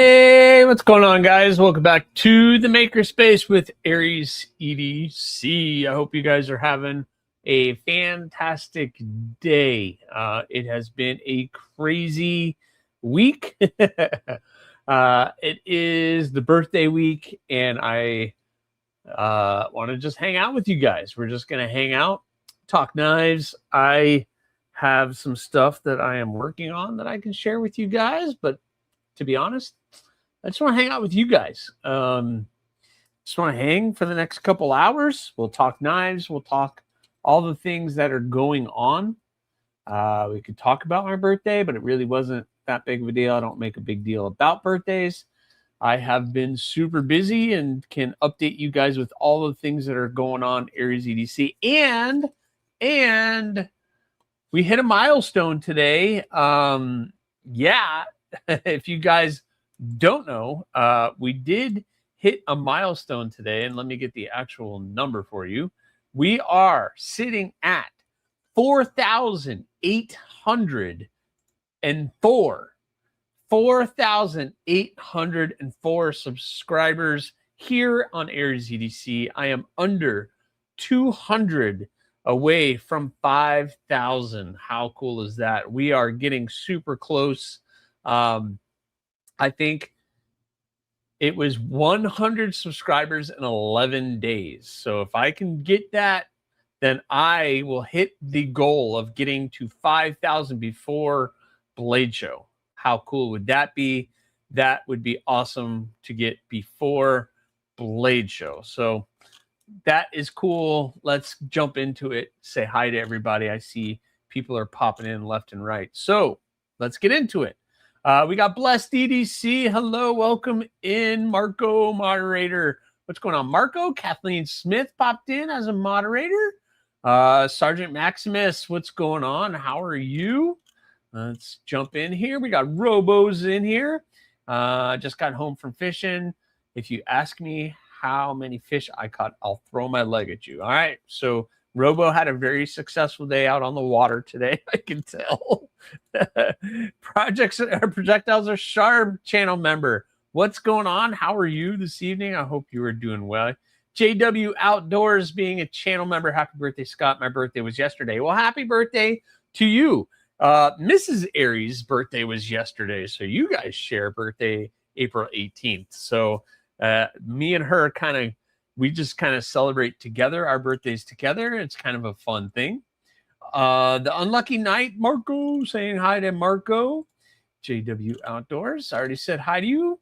Hey, what's going on, guys? Welcome back to the Makerspace with AriesEDC. I hope you guys are having a fantastic day. It has been a crazy week. It is the birthday week, and I want to just hang out with you guys. We're just going to hang out, talk knives. I have some stuff that I am working on that I can share with you guys, but to be honest, I just want to hang out with you guys. Just want to hang for the next couple hours. We'll talk knives. We'll talk all the things that are going on. We could talk about my birthday, but it really wasn't that big of a deal. I don't make a big deal about birthdays. I have been super busy and can update you guys with all the things that are going on AriesEDC. And we hit a milestone today. Yeah. If you guys don't know, we did hit a milestone today, and let me get the actual number for you. We are sitting at 4,804 subscribers here on AriesEDC. I am under 200 away from 5,000. How cool is that? We are getting super close. I think it was 100 subscribers in 11 days. So if I can get that, then I will hit the goal of getting to 5,000 before Blade Show. How cool would that be? That would be awesome to get before Blade Show. So that is cool. Let's jump into it. Say hi to everybody. I see people are popping in left and right. So let's get into it. We got Blessed EDC. Hello, welcome in. Marco, moderator. What's going on, Marco? Kathleen Smith popped in as a moderator. Sergeant Maximus, what's going on? How are you? Let's jump in here. We got Robos in here. Just got home from fishing. If you ask me how many fish I caught, I'll throw my leg at you. All right. So Robo had a very successful day out on the water today. I can tell. Projectiles are sharp. Channel member. What's going on? How are you this evening? I hope you are doing well. JW Outdoors being a channel member. Happy birthday, Scott. My birthday was yesterday. Well, happy birthday to you. Mrs. Aries' birthday was yesterday. So you guys share birthday April 18th. So me and her we just kind of celebrate together, our birthdays together. It's kind of a fun thing. The Unlucky Night, Marco, saying hi to Marco. JW Outdoors, I already said hi to you.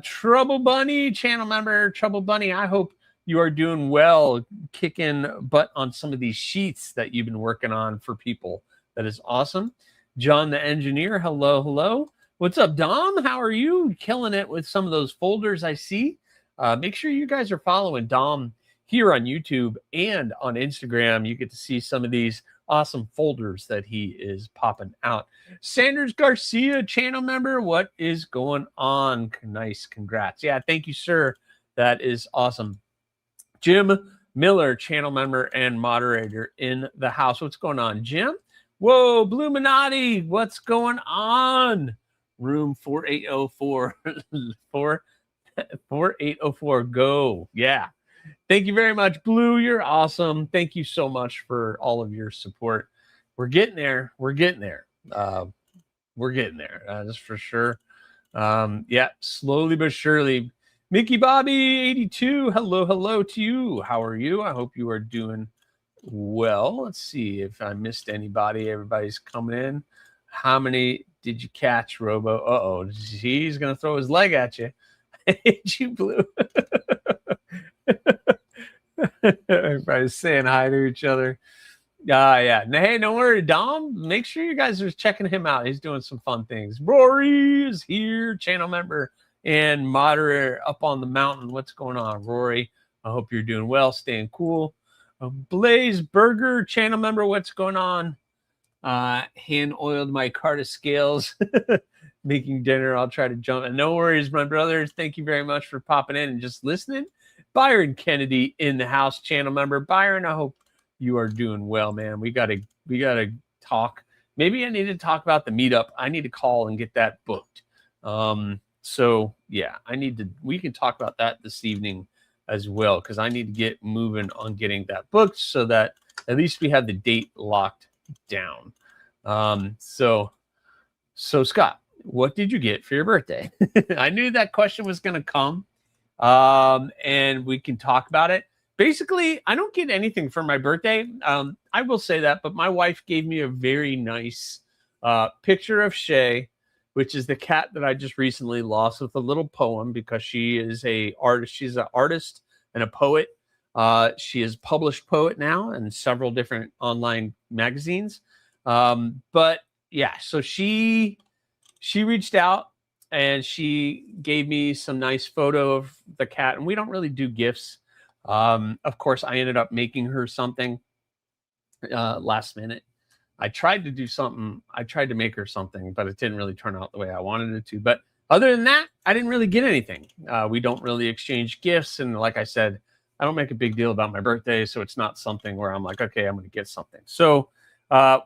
Trouble Bunny, channel member, Trouble Bunny, I hope you are doing well, kicking butt on some of these sheets that you've been working on for people. That is awesome. John the Engineer, hello, hello. What's up, Dom? How are you? Killing it with some of those folders I see. Make sure you guys are following Dom here on YouTube and on Instagram. You get to see some of these awesome folders that he is popping out. Sanders Garcia, channel member, what is going on? Nice, congrats. Yeah, thank you, sir. That is awesome. Jim Miller, channel member and moderator in the house. What's going on, Jim? Whoa, Bluminati, what's going on? Room 4804. 4804, go. Yeah. Thank you very much, Blue. You're awesome. Thank you so much for all of your support. We're getting there. We're getting there. We're getting there. That's for sure. Yeah, slowly but surely. Mickey Bobby 82. Hello, hello to you. How are you? I hope you are doing well. Let's see if I missed anybody. Everybody's coming in. How many did you catch, Robo? Uh-oh. He's going to throw his leg at you. I hate you, Blue. Everybody's saying hi to each other. Yeah. Hey, don't worry, Dom. Make sure you guys are checking him out. He's doing some fun things. Rory is here, channel member and moderator up on the mountain. What's going on, Rory? I hope you're doing well, staying cool. Blaze Burger, channel member. What's going on? Hand oiled my cart of scales. Making dinner. I'll try to jump. And no worries, my brothers. Thank you very much for popping in and just listening. Byron Kennedy in the house, channel member. Byron, I hope you are doing well, man. We gotta talk. Maybe I need to talk about the meetup. I need to call and get that booked. So yeah, we can talk about that this evening as well, because I need to get moving on getting that booked so that at least we have the date locked down. So Scott, what did you get for your birthday? I knew that question was going to come, and we can talk about it. Basically, I don't get anything for my birthday. I will say that, but my wife gave me a very nice picture of Shay, which is the cat that I just recently lost, with a little poem, because she is a artist. She's an artist and a poet. She is published poet now in several different online magazines. But yeah, so she reached out and she gave me some nice photo of the cat, and we don't really do gifts. Of course, I ended up making her something last minute. I tried to do something. I tried to make her something, but it didn't really turn out the way I wanted it to. But other than that, I didn't really get anything. We don't really exchange gifts. And like I said, I don't make a big deal about my birthday. So it's not something where I'm like, okay, I'm going to get something. So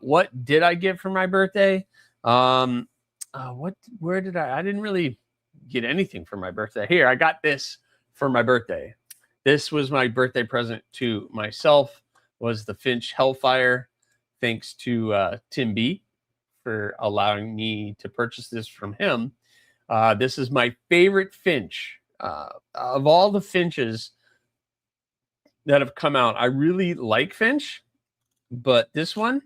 what did I get for my birthday? Where did I didn't really get anything for my birthday. Here, I got this for my birthday. This was my birthday present to myself, was the Finch Hellfire. Thanks to Tim B for allowing me to purchase this from him. This is my favorite Finch. Of all the Finches that have come out, I really like Finch, but this one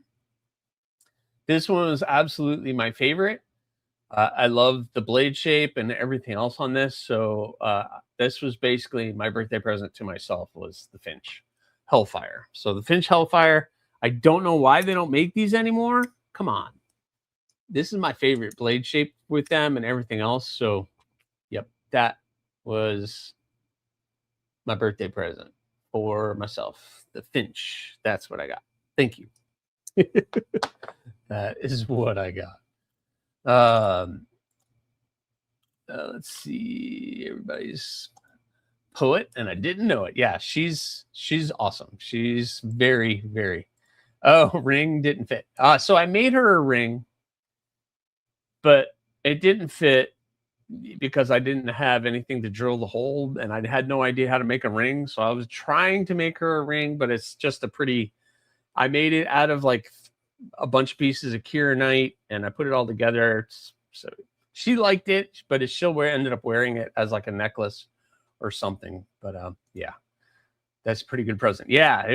was absolutely my favorite. I love the blade shape and everything else on this. So this was basically my birthday present to myself, was the Finch Hellfire. So the Finch Hellfire, I don't know why they don't make these anymore. Come on. This is my favorite blade shape with them and everything else. So, yep, that was my birthday present for myself. The Finch. That's what I got. Thank you. That is what I got. Let's see. Everybody's poet, and I didn't know it. Yeah, she's awesome. She's very, very. Oh, ring didn't fit. So I made her a ring, but it didn't fit because I didn't have anything to drill the hole, and I had no idea how to make a ring. So I was trying to make her a ring, but it's just I made it out of like a bunch of pieces of kieranite, and I put it all together. So she liked it, but ended up wearing it as like a necklace or something. But yeah, that's a pretty good present. Yeah,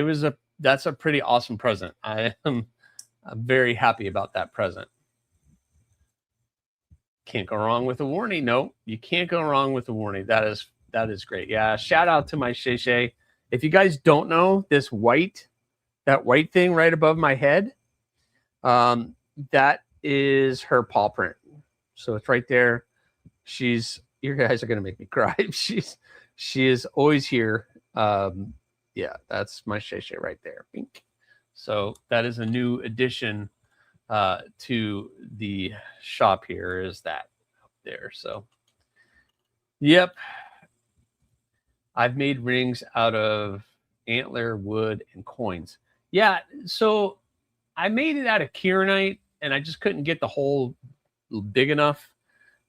that's a pretty awesome present. I'm very happy about that present. Can't go wrong with a warning. No, you can't go wrong with a warning. That is great. Yeah, shout out to my Shay Shay. If you guys don't know, that white thing right above my head, that is her paw print. So it's right there. You guys are gonna make me cry. She is always here. Yeah, that's my Shay Shay right there. Pink. So that is a new addition to the shop here, is that up there. So, yep. I've made rings out of antler, wood, and coins. Yeah, so I made it out of kieranite, and I just couldn't get the hole big enough.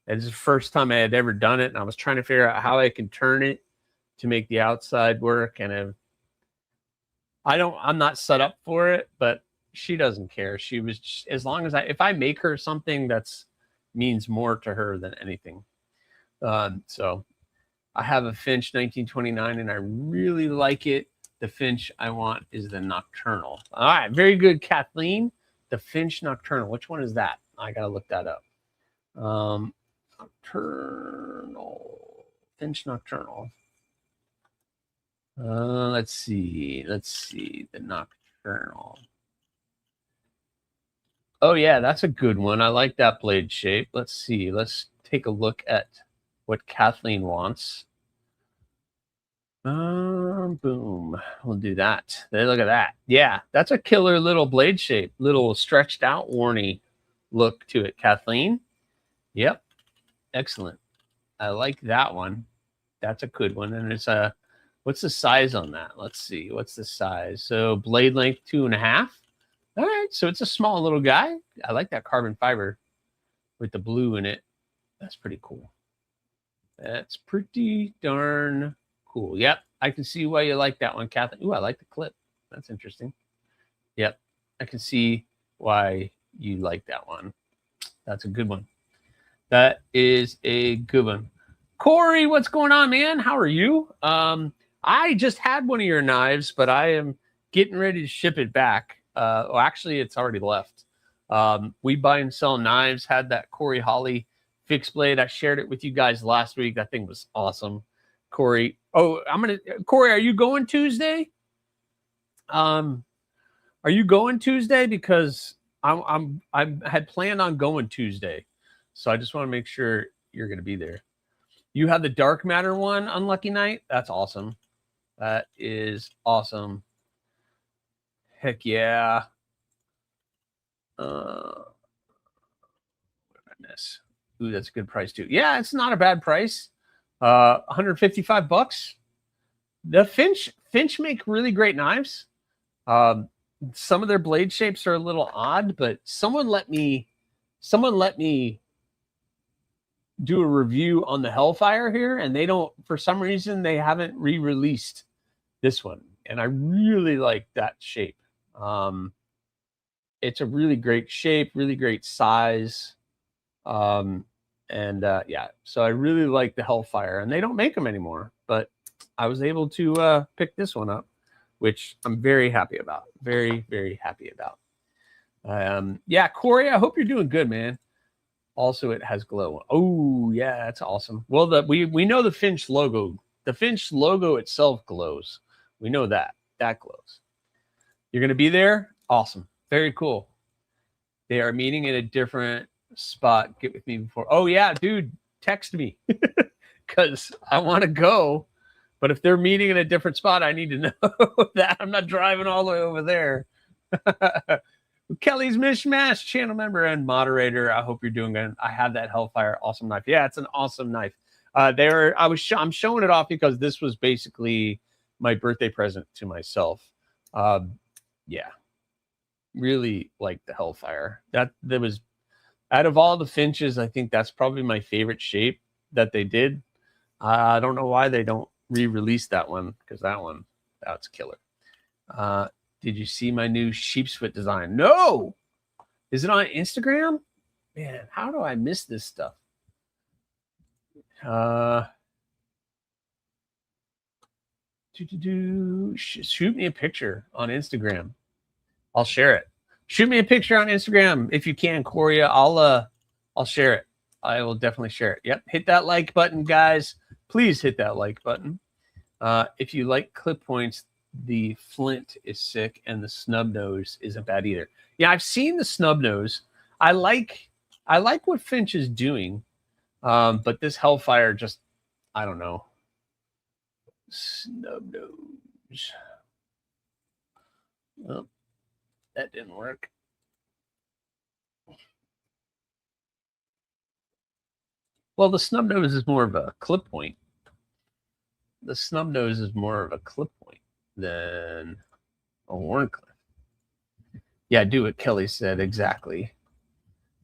It's the first time I had ever done it, and I was trying to figure out how I can turn it to make the outside work. And I'm not set up for it, but she doesn't care. She was just, as long as if I make her something, that's means more to her than anything. So I have a Finch 1929, and I really like it. The Finch I want is the Nocturnal. All right, very good, Kathleen. The Finch Nocturnal. Which one is that? I gotta look that up. Nocturnal. Finch Nocturnal. Let's see. The Nocturnal. Oh yeah, that's a good one. I like that blade shape. Let's see. Let's take a look at what Kathleen wants. Boom. We'll do that. Look at that. Yeah, that's a killer little blade shape. Little stretched out, warny look to it, Kathleen. Yep. Excellent. I like that one. That's a good one. And it's what's the size on that? Let's see. What's the size? So blade length 2.5. All right. So it's a small little guy. I like that carbon fiber with the blue in it. That's pretty cool. That's pretty darn cool. Yep, I can see why you like that one, Kathleen. Ooh, I like the clip. That's interesting. Yep, I can see why you like that one. That's a good one. That is a good one. Corey, what's going on, man? How are you? I just had one of your knives, but I am getting ready to ship it back. Well, actually, it's already left. We buy and sell knives. Had that Corey Holly fixed blade. I shared it with you guys last week. That thing was awesome. Corey. Oh, Corey, are you going Tuesday? Are you going Tuesday? Because I had planned on going Tuesday. So I just want to make sure you're going to be there. You have the dark matter one, Unlucky Night. That's awesome. That is awesome. Heck yeah. Ooh, that's a good price too. Yeah, it's not a bad price. 155 bucks. The Finch make really great knives. Some of their blade shapes are a little odd, but someone let me do a review on the Hellfire here, and they don't, for some reason, they haven't re-released this one, and I really like that shape. It's a really great shape, really great size, yeah, so I really like the Hellfire, and they don't make them anymore, but I was able to pick this one up, which I'm very happy about. Very, very happy about. Yeah, Corey, I hope you're doing good, man. Also, it has glow. Oh, yeah, that's awesome. Well, we know the Finch logo. The Finch logo itself glows. We know that. That glows. You're going to be there? Awesome. Very cool. They are meeting in a different spot. Get with me before. Oh, yeah, dude, text me because I want to go. But if they're meeting in a different spot, I need to know that. I'm not driving all the way over there. Kelly's Mishmash, channel member and moderator. I hope you're doing good. I have that Hellfire, awesome knife. Yeah, it's an awesome knife. I'm showing it off because this was basically my birthday present to myself. Yeah, really like the Hellfire. That was, out of all the Finches, I think that's probably my favorite shape that they did. I don't know why they don't re-release that one, because that's killer. Did you see my new sheep's foot design? No. Is it on Instagram? Man, how do I miss this stuff? Shoot me a picture on Instagram. I'll share it. Shoot me a picture on Instagram if you can, Corey. I'll share it. I will definitely share it. Yep. Hit that like button, guys. Please hit that like button. If you like clip points, the Flint is sick and the snub nose isn't bad either. Yeah, I've seen the snub nose. I like what Finch is doing, but this Hellfire just, I don't know. Snub nose. Well, that didn't work. Well, the snub nose is more of a clip point. The snub nose is more of a clip point than a Warncliffe. Yeah, do what Kelly said. Exactly.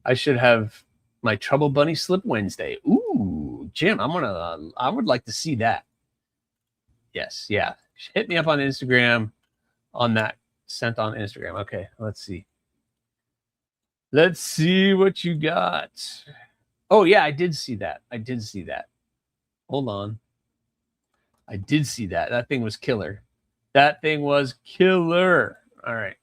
I should have my Trouble Bunny Slip Wednesday. Ooh, Jim, I would like to see that. Yes, yeah. Hit me up on Instagram on that. Sent on Instagram. Okay, let's see. Let's see what you got. Oh, yeah, I did see that. Hold on. I did see that. That thing was killer. That thing was killer. All right.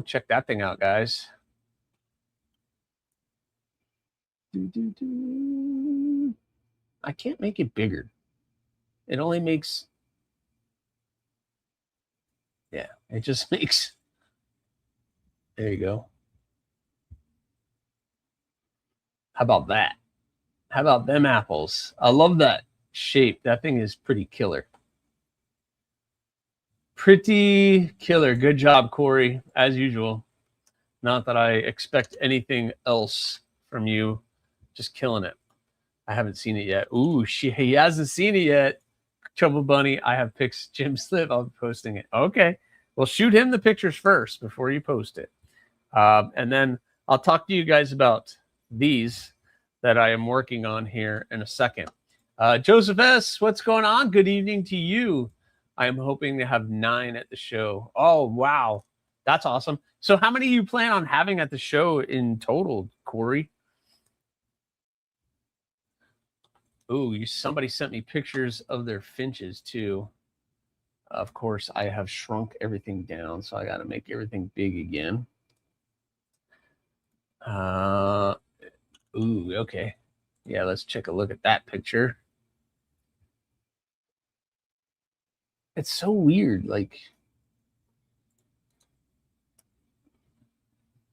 Check that thing out, guys. I can't make it bigger. It only makes, yeah, it just makes, there you go. How about that? How about them apples? I love that shape. That thing is pretty killer. Pretty killer. Good job, Corey, as usual. Not that I expect anything else from you. Just killing it. I haven't seen it yet. Ooh, he hasn't seen it yet. Trouble Bunny, I have pics. Jim Slip, I'll be posting it. Okay. Well, shoot him the pictures first before you post it. And then I'll talk to you guys about these that I am working on here in a second. Joseph S., what's going on? Good evening to you. I am hoping to have 9 at the show. Oh, wow. That's awesome. So how many you plan on having at the show in total, Corey? Ooh, somebody sent me pictures of their finches too. Of course, I have shrunk everything down, so I got to make everything big again. Ooh, okay. Yeah, let's check a look at that picture. It's so weird. Like,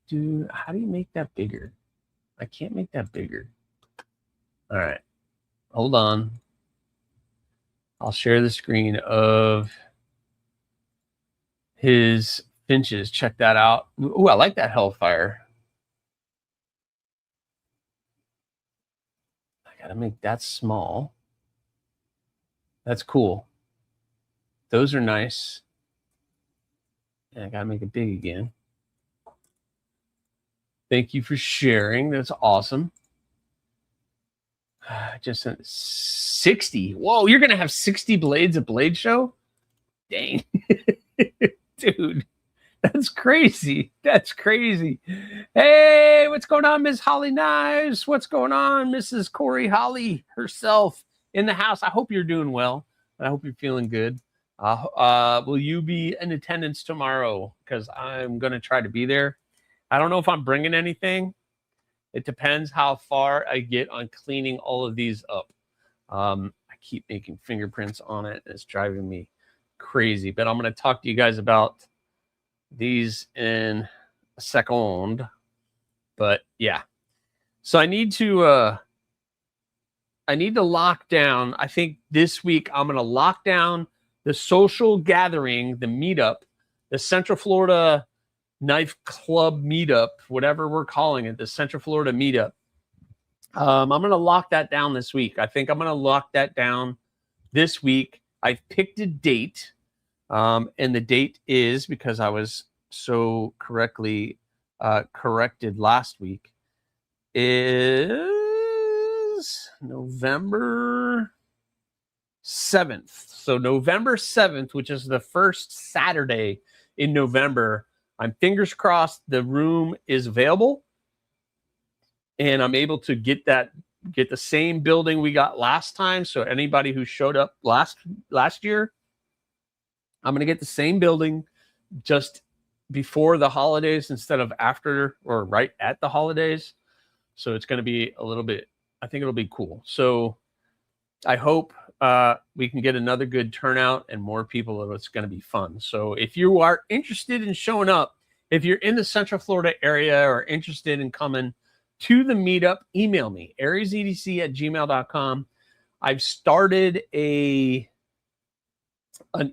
dude, how do you make that bigger? I can't make that bigger. All right. Hold on. I'll share the screen of his finches. Check that out. Ooh, I like that Hellfire. I gotta make that small. That's cool. Those are nice. And I gotta make it big again. Thank you for sharing. That's awesome. Just 60. Whoa, you're gonna have 60 blades at Blade Show? Dang. Dude, that's crazy. That's crazy. Hey, what's going on, Miss Holly Knives? What's going on, Mrs. Corey Holly herself in the house? I hope you're doing well. I hope you're feeling good. Will you be in attendance tomorrow? Because I'm going to try to be there. I don't know if I'm bringing anything. It depends how far I get on cleaning all of these up. I keep making fingerprints on it. It's driving me crazy. But I'm going to talk to you guys about these in a second. But yeah. So I need to lock down. I think this week I'm going to lock down the social gathering, the meetup, the Central Florida Knife Club meetup, whatever we're calling it, the Central Florida meetup. I'm going to lock that down this week. I think I'm going to lock that down this week. I've picked a date, and the date is, because I was so correctly corrected last week, is November 7th. So November 7th, which is the first Saturday in November, I'm fingers crossed the room is available and I'm able to get the same building we got last time. So anybody who showed up last year, I'm going to get the same building just before the holidays instead of after or right at the holidays. So it's going to be a little bit, I think it'll be cool. So I hope we can get another good turnout and more people. It's going to be fun. So if you are interested in showing up, if you're in the Central Florida area or interested in coming to the meetup, email me, AriesEDC@gmail.com. I've started an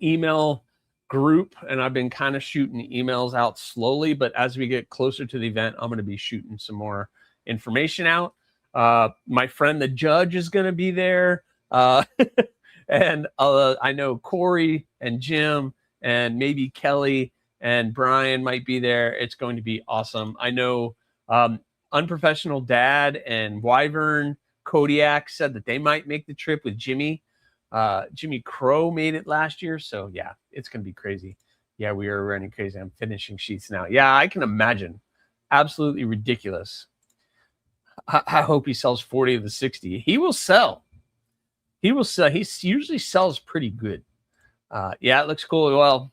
email group, and I've been kind of shooting emails out slowly, but as we get closer to the event, I'm going to be shooting some more information out. My friend, the judge, is going to be there. And I know Corey and Jim and maybe Kelly and Brian might be there. It's going to be awesome. I know Unprofessional Dad and Wyvern Kodiak said that they might make the trip with Jimmy. Jimmy Crow made it last year. So yeah, it's going to be crazy. Yeah, we are running crazy. I'm finishing sheets now. Yeah, I can imagine. Absolutely ridiculous. I hope he sells 40 of the 60. He will sell. He will sell. He usually sells pretty good. Yeah, it looks cool. Well,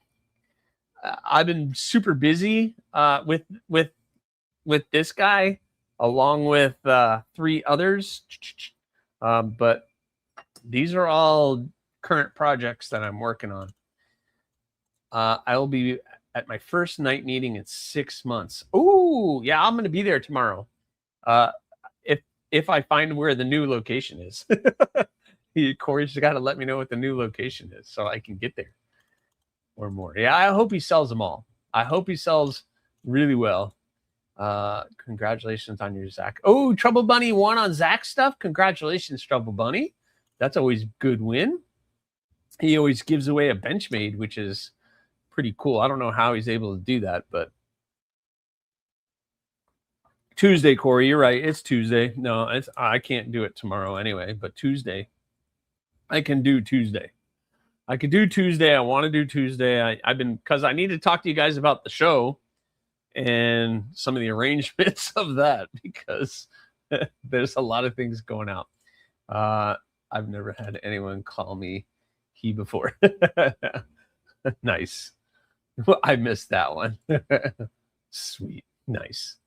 I've been super busy with this guy, along with 3 others. But these are all current projects that I'm working on. I will be at my first night meeting in 6 months. Oh, yeah, I'm going to be there tomorrow. If I find where the new location is. Corey's got to let me know what the new location is so I can get there or more. Yeah, I hope he sells them all. I hope he sells really well. Congratulations on your Zach. Oh, Trouble Bunny won on Zach stuff. Congratulations, Trouble Bunny. That's always a good win. He always gives away a Benchmade, which is pretty cool. I don't know how he's able to do that, but Tuesday, Corey, you're right. It's Tuesday. No, I can't do it tomorrow anyway, but Tuesday, I can do Tuesday. I could do Tuesday. I want to do Tuesday. I've been, because I need to talk to you guys about the show and some of the arrangements of that, because there's a lot of things going out. I've never had anyone call me he before. Nice. I missed that one. Sweet. Nice.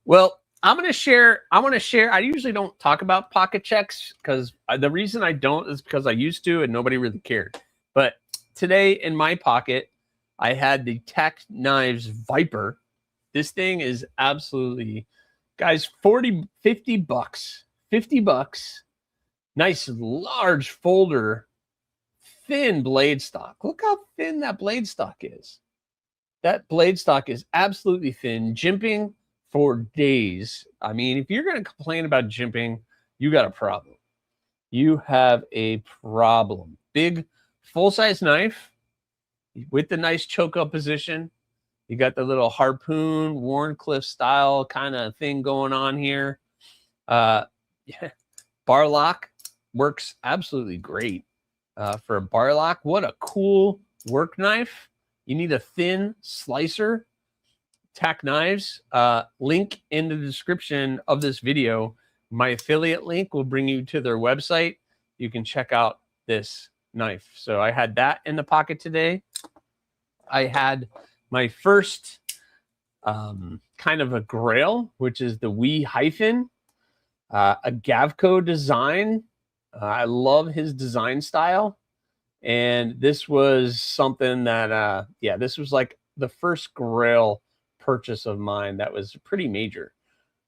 Well, I want to share. I usually don't talk about pocket checks, because the reason I don't is because I used to and nobody really cared. But today in my pocket, I had the Tech Knives Viper. This thing is absolutely, guys, 50 bucks. Nice large folder, thin blade stock. Look how thin that blade stock is. That blade stock is absolutely thin, jimping for days. I mean, if you're going to complain about jimping, you got a problem. You have a problem. Big full-size knife with the nice choke up position. You got the little harpoon, Warncliffe style kind of thing going on here. Yeah. Bar lock works absolutely great for a bar lock. What a cool work knife. You need a thin slicer. Tack Knives, link in the description of this video. My affiliate link will bring you to their website. You can check out this knife. So I had that in the pocket today. I had my first kind of a grail, which is the Wee Hyphen, a Gavco design. I love his design style. And this was something that, yeah, this was like the first grail purchase of mine that was pretty major.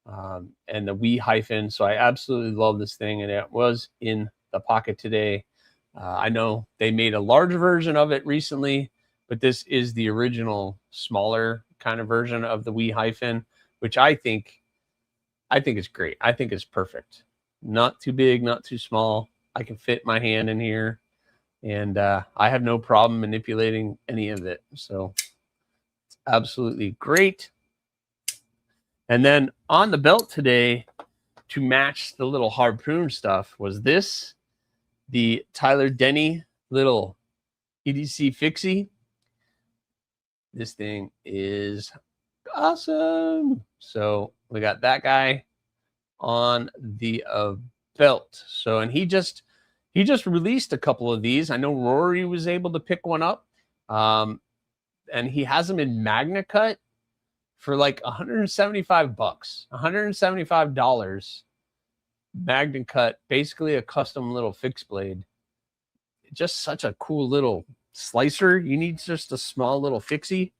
And the Wee Hyphen. So I absolutely love this thing, and it was in the pocket today. I know they made a large version of it recently, but this is the original smaller kind of version of the Wee Hyphen, which I think is great. I think it's perfect. Not too big, not too small. I can fit my hand in here, and I have no problem manipulating any of it. So it's absolutely great. And then on the belt today, to match the little harpoon stuff, was this, the Tyler Denny little EDC Fixie. This thing is awesome. So we got that guy on the belt. So, and he just released a couple of these. I know Rory was able to pick one up, and he has them in Magna Cut for like $175, $175. Magna Cut, basically a custom little fixed blade. Just such a cool little slicer. You need just a small little fixie.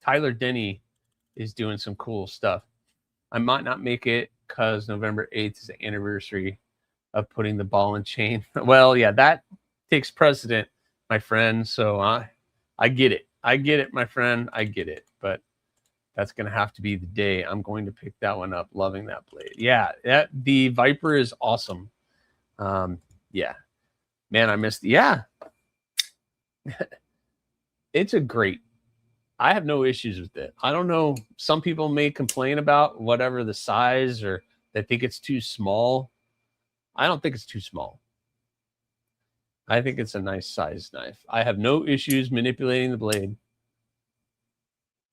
Tyler Denny is doing some cool stuff. I might not make it because November 8th is the anniversary of putting the ball and chain. Well, yeah, that takes precedent, my friend. So I get it. I get it, my friend. I get it. But that's going to have to be the day I'm going to pick that one up. Loving that blade. Yeah, the Viper is awesome. Yeah. Man, I missed. Yeah. It's a great. I have no issues with it. I don't know. Some people may complain about whatever the size, or they think it's too small. I don't think it's too small. I think it's a nice size knife. I have no issues manipulating the blade.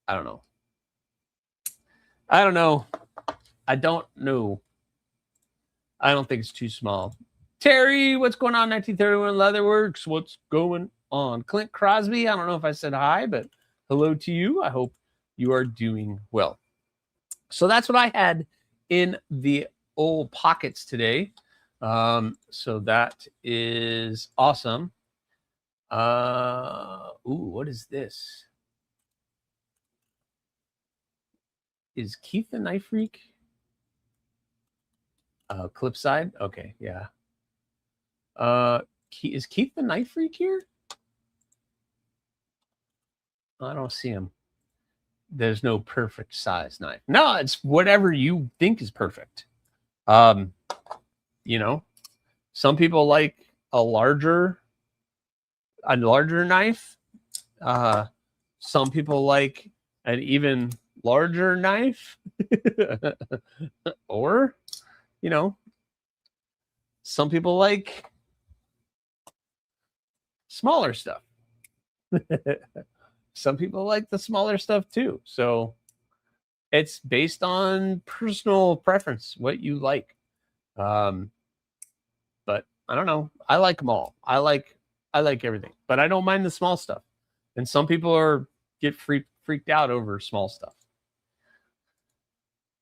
I don't know. I don't know. I don't know. I don't think it's too small. Terry, what's going on? 1931 Leatherworks. What's going on? Clint Crosby. I don't know if I said hi, but hello to you. I hope you are doing well. So that's what I had in the old pockets today. So that is awesome. Ooh, what is this? Is Keith the Knife Freak? Clipside? Okay, yeah. Is Keith the Knife Freak here? I don't see him. There's no perfect size knife. No, it's whatever you think is perfect. You know, some people like a larger knife. Some people like an even larger knife, or, you know, some people like smaller stuff. Some people like the smaller stuff too. So it's based on personal preference, what you like. But I don't know. I like them all. I like everything, but I don't mind the small stuff. And some people get freaked out over small stuff.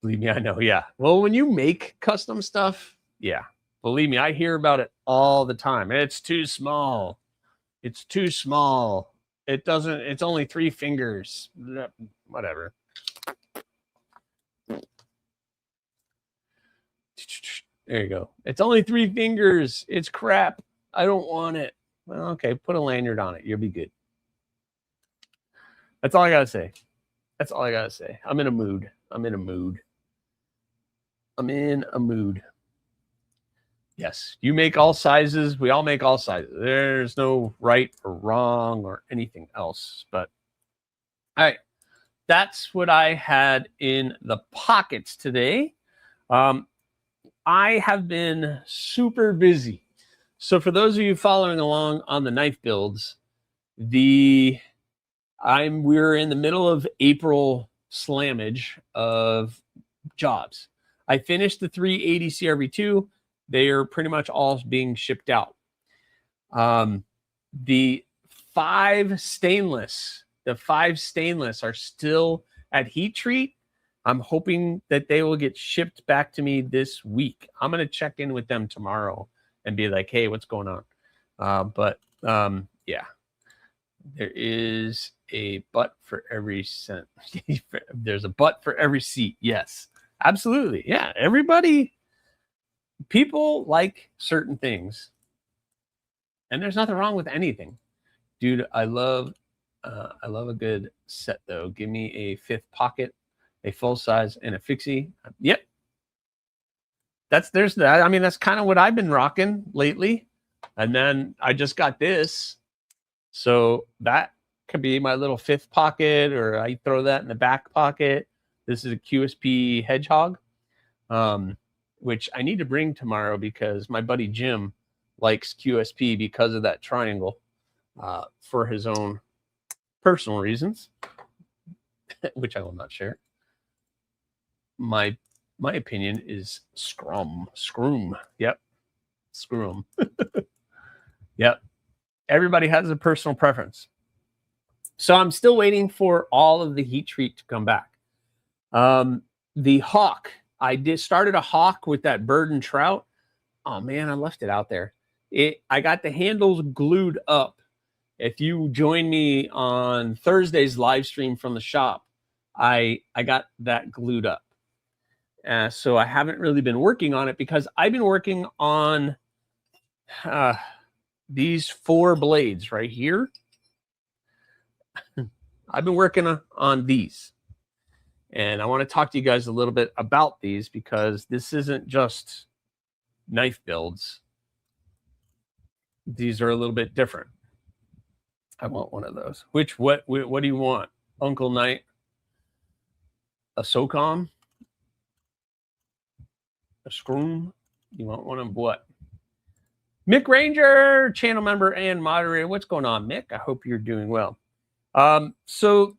Believe me, I know. Yeah. Well, when you make custom stuff, yeah, believe me, I hear about it all the time. It's too small. It's too small. It doesn't, it's only 3 fingers. Whatever. There you go. It's only 3 fingers. It's crap. I don't want it. Well, okay, put a lanyard on it. You'll be good. That's all I gotta say. That's all I gotta say. I'm in a mood. I'm in a mood. I'm in a mood. Yes, you make all sizes. We all make all sizes. There's no right or wrong or anything else. But all right, that's what I had in the pockets today. I have been super busy. So for those of you following along on the knife builds, we're in the middle of April slammage of jobs. I finished the 380 CRV2. They are pretty much all being shipped out. The 5 stainless are still at heat treat. I'm hoping that they will get shipped back to me this week. I'm going to check in with them tomorrow and be like, hey, what's going on? Yeah, there is a butt for every cent. There's a butt for every seat. Yes, absolutely. Yeah, people like certain things, and there's nothing wrong with anything. Dude, I love a good set though. Give me a 5th pocket, a full size, and a fixie. Yep. There's that. I mean, that's kind of what I've been rocking lately. And then I just got this. So that could be my little 5th pocket, or I throw that in the back pocket. This is a QSP Hedgehog, which I need to bring tomorrow because my buddy Jim likes QSP because of that triangle, for his own personal reasons, which I will not share. My opinion is scrum. Yep. Scrum. Yep. Everybody has a personal preference. So I'm still waiting for all of the heat treat to come back. The hawk, I started a hawk with that bird and trout. Oh man, I left it out there. I got the handles glued up. If you join me on Thursday's live stream from the shop, I got that glued up. So I haven't really been working on it because I've been working on these 4 blades right here. I've been working on these. And I want to talk to you guys a little bit about these because this isn't just knife builds. These are a little bit different. I want one of those. What do you want? Uncle Knight? A SOCOM? A Scroom? You want one of what? Mick Ranger, channel member and moderator. What's going on, Mick? I hope you're doing well. So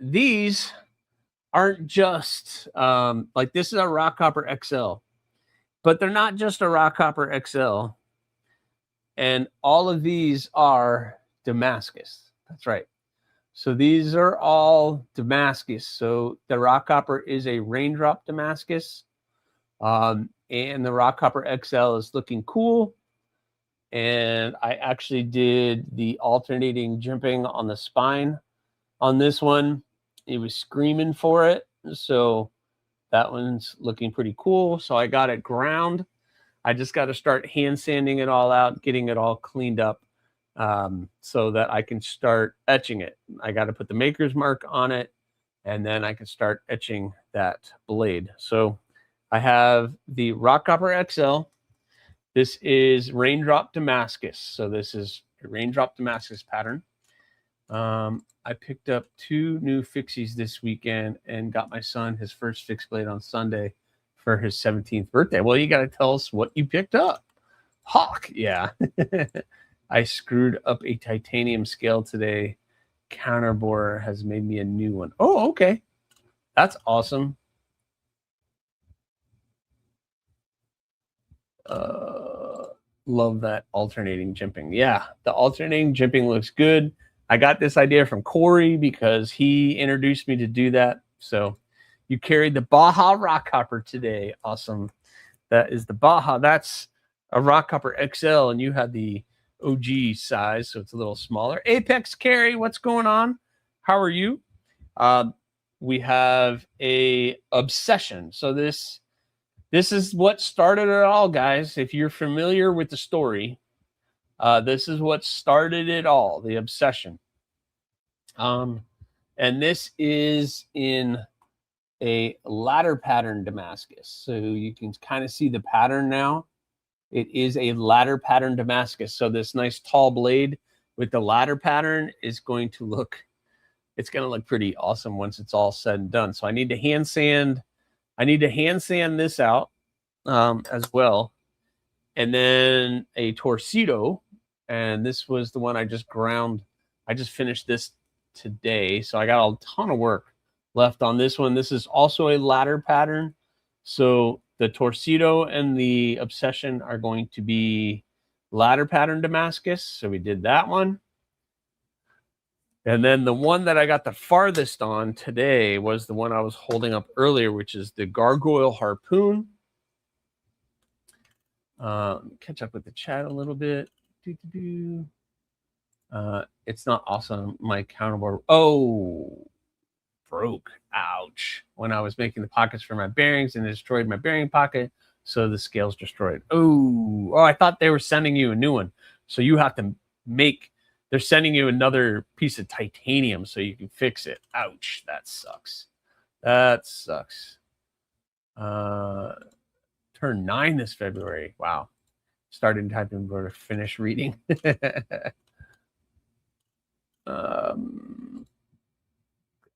these aren't just like, this is a Rockhopper XL, but they're not just a Rockhopper XL. And all of these are Damascus. That's right. So these are all Damascus. So the Rockhopper is a raindrop Damascus. And the Rockhopper XL is looking cool. And I actually did the alternating jimping on the spine on this one. It was screaming for it. So that one's looking pretty cool. So I got it ground. I just got to start hand sanding it all out, getting it all cleaned up, so that I can start etching it. I got to put the maker's mark on it, and then I can start etching that blade. So I have the Rockhopper XL. This is Raindrop Damascus. So this is a Raindrop Damascus pattern. I picked up 2 new fixies this weekend and got my son his first fixed blade on Sunday for his 17th birthday. Well, you got to tell us what you picked up. Hawk, yeah. I screwed up a titanium scale today. Counterbore has made me a new one. Oh, okay. That's awesome. Love that alternating jimping. Yeah, the alternating jimping looks good. I got this idea from Corey because he introduced me to do that. So you carried the Baja Rock Hopper today. Awesome. That is the Baja. That's a Rock Hopper XL, and you had the OG size, so it's a little smaller. Apex Carry, what's going on? How are you? We have a Obsession. So this is what started it all, guys. If you're familiar with the story, this is what started it all, the Obsession. And this is in a ladder pattern Damascus. So you can kind of see the pattern now. It is a ladder pattern Damascus. So this nice tall blade with the ladder pattern is going to look, it's going to look pretty awesome once it's all said and done. So I need to hand sand this out as well. And then a Torcido. And this was the one I just ground. I just finished this today. So I got a ton of work left on this one. This is also a ladder pattern. So the Torcido and the Obsession are going to be ladder pattern Damascus. So we did that one. And then the one that I got the farthest on today was the one I was holding up earlier, which is the Gargoyle Harpoon. Catch up with the chat a little bit. It's not awesome. My counterboard. Oh, broke. Ouch. When I was making the pockets for my bearings and it destroyed my bearing pocket. So the scale's destroyed. Oh, I thought they were sending you a new one. So you have to make, they're sending you another piece of titanium so you can fix it. Ouch. That sucks. That sucks. Turned 9 this February. Wow. Started typing to finish reading.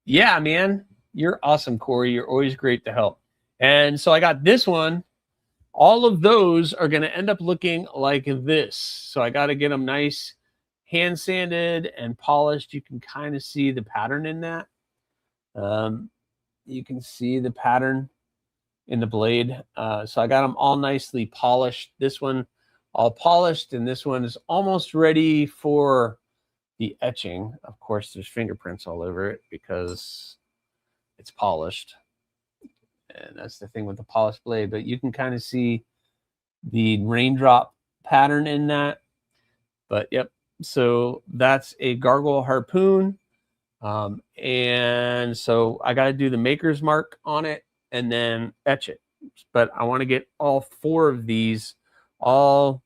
Yeah, man. You're awesome, Corey. You're always great to help. And so I got this one. All of those are going to end up looking like this. So I got to get them nice, hand sanded and polished. You can kind of see the pattern in that. You can see the pattern in the blade. So I got them all nicely polished. This one all polished, and this one is almost ready for the etching. Of course, there's fingerprints all over it because it's polished. And that's the thing with the polished blade. But you can kind of see the raindrop pattern in that. But yep, so that's a Gargoyle Harpoon. And so I got to do the maker's mark on it and then etch it. But I want to get all 4 of these all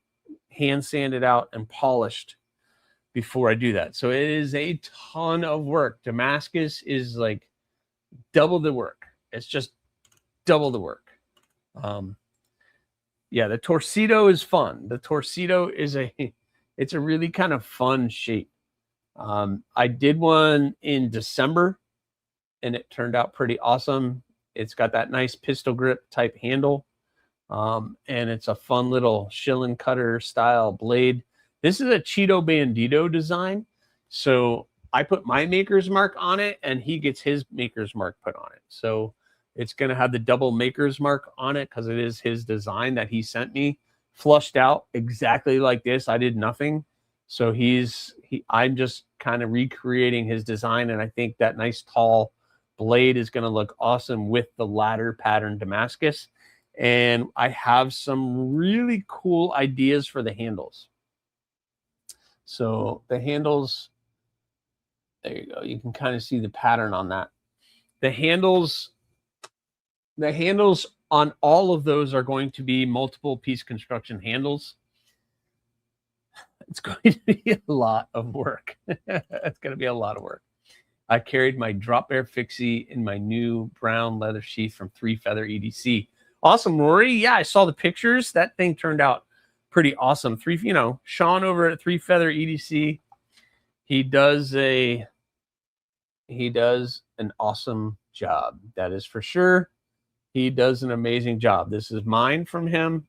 hand sanded out and polished before I do that. So it is a ton of work. Damascus is like double the work. It's just double the work. Yeah, the Torcido is fun. The Torcido is it's a really kind of fun shape. I did one in December and it turned out pretty awesome. It's got that nice pistol grip type handle. And it's a fun little shilling cutter style blade. This is a Cheeto Bandito design. So I put my maker's mark on it and he gets his maker's mark put on it. So it's going to have the double maker's mark on it because it is his design that he sent me, flushed out exactly like this. I did nothing. So I'm just kind of recreating his design. And I think that nice tall blade is going to look awesome with the ladder pattern Damascus. And I have some really cool ideas for the handles. So the handles, there you go. You can kind of see the pattern on that. The handles on all of those are going to be multiple piece construction handles. It's going to be a lot of work. It's going to be a lot of work. I carried my drop bear fixie in my new brown leather sheath from 3 Feather EDC. Awesome, Rory. Yeah, I saw the pictures. That thing turned out pretty awesome. Sean over at 3 Feather EDC, He does an awesome job. That is for sure. He does an amazing job. This is mine from him.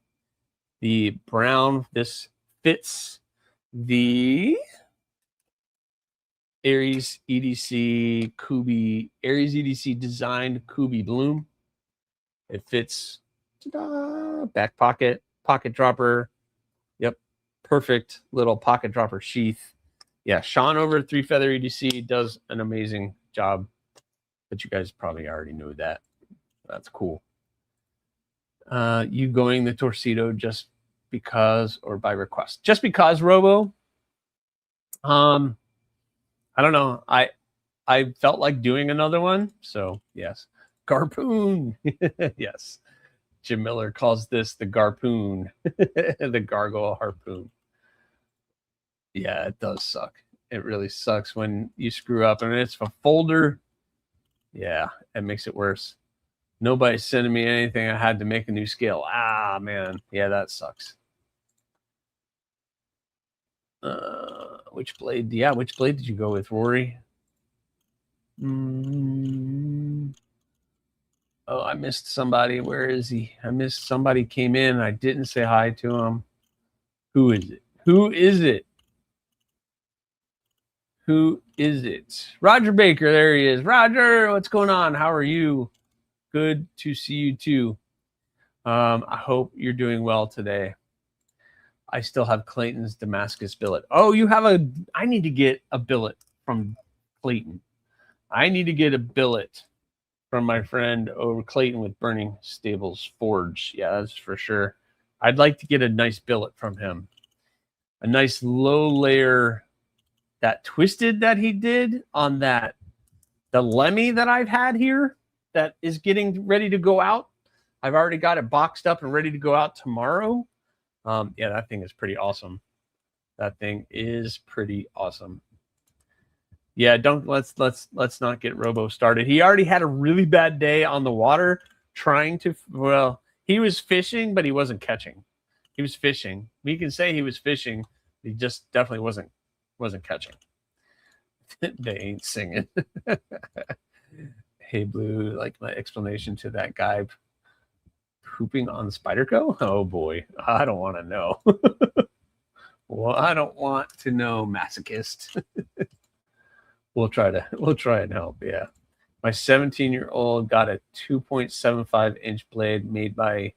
The brown, this fits the AriesEDC Kubi, AriesEDC designed Kubi Bloom. It fits back pocket, pocket dropper. Yep, perfect little pocket dropper sheath. Yeah, Sean over at 3 Feather EDC does an amazing job, but you guys probably already knew that. That's cool. You going the Torcido just because or by request? Just because, Robo. I don't know. I felt like doing another one, so yes. Garpoon. Yes. Jim Miller calls this the Garpoon, the gargoyle harpoon. Yeah, it does suck. It really sucks when you screw up and it's a folder. Yeah, it makes it worse. Nobody's sending me anything. I had to make a new scale. Ah, man. Yeah, that sucks. Which blade? Yeah, which blade did you go with, Rory? Oh, I missed somebody. Where is he? I missed somebody came in. I didn't say hi to him. Who is it? Who is it? Who is it? Roger Baker. There he is. Roger, what's going on? How are you? Good to see you too. I hope you're doing well today. I still have Clayton's Damascus billet. Oh, you have a... I need to get a billet from Clayton. I need to get a billet from my friend over Clayton with Burning Stables Forge. Yeah, that's for sure. I'd like to get a nice billet from him. A nice low layer, that twisted that he did on that, the Lemmy that I've had here that is getting ready to go out. I've already got it boxed up and ready to go out tomorrow. Yeah, that thing is pretty awesome. That thing is pretty awesome. Yeah, let's not get Robo started. He already had a really bad day on the water trying to, well, he was fishing, but he wasn't catching. He was fishing. We can say he was fishing. He just definitely wasn't catching. They ain't singing. Hey, Blue, like my explanation to that guy pooping on Spyderco? Oh boy, I don't want to know. Well, I don't want to know, masochist. We'll try and help. Yeah, my 17-year-old got a 2.75-inch blade made by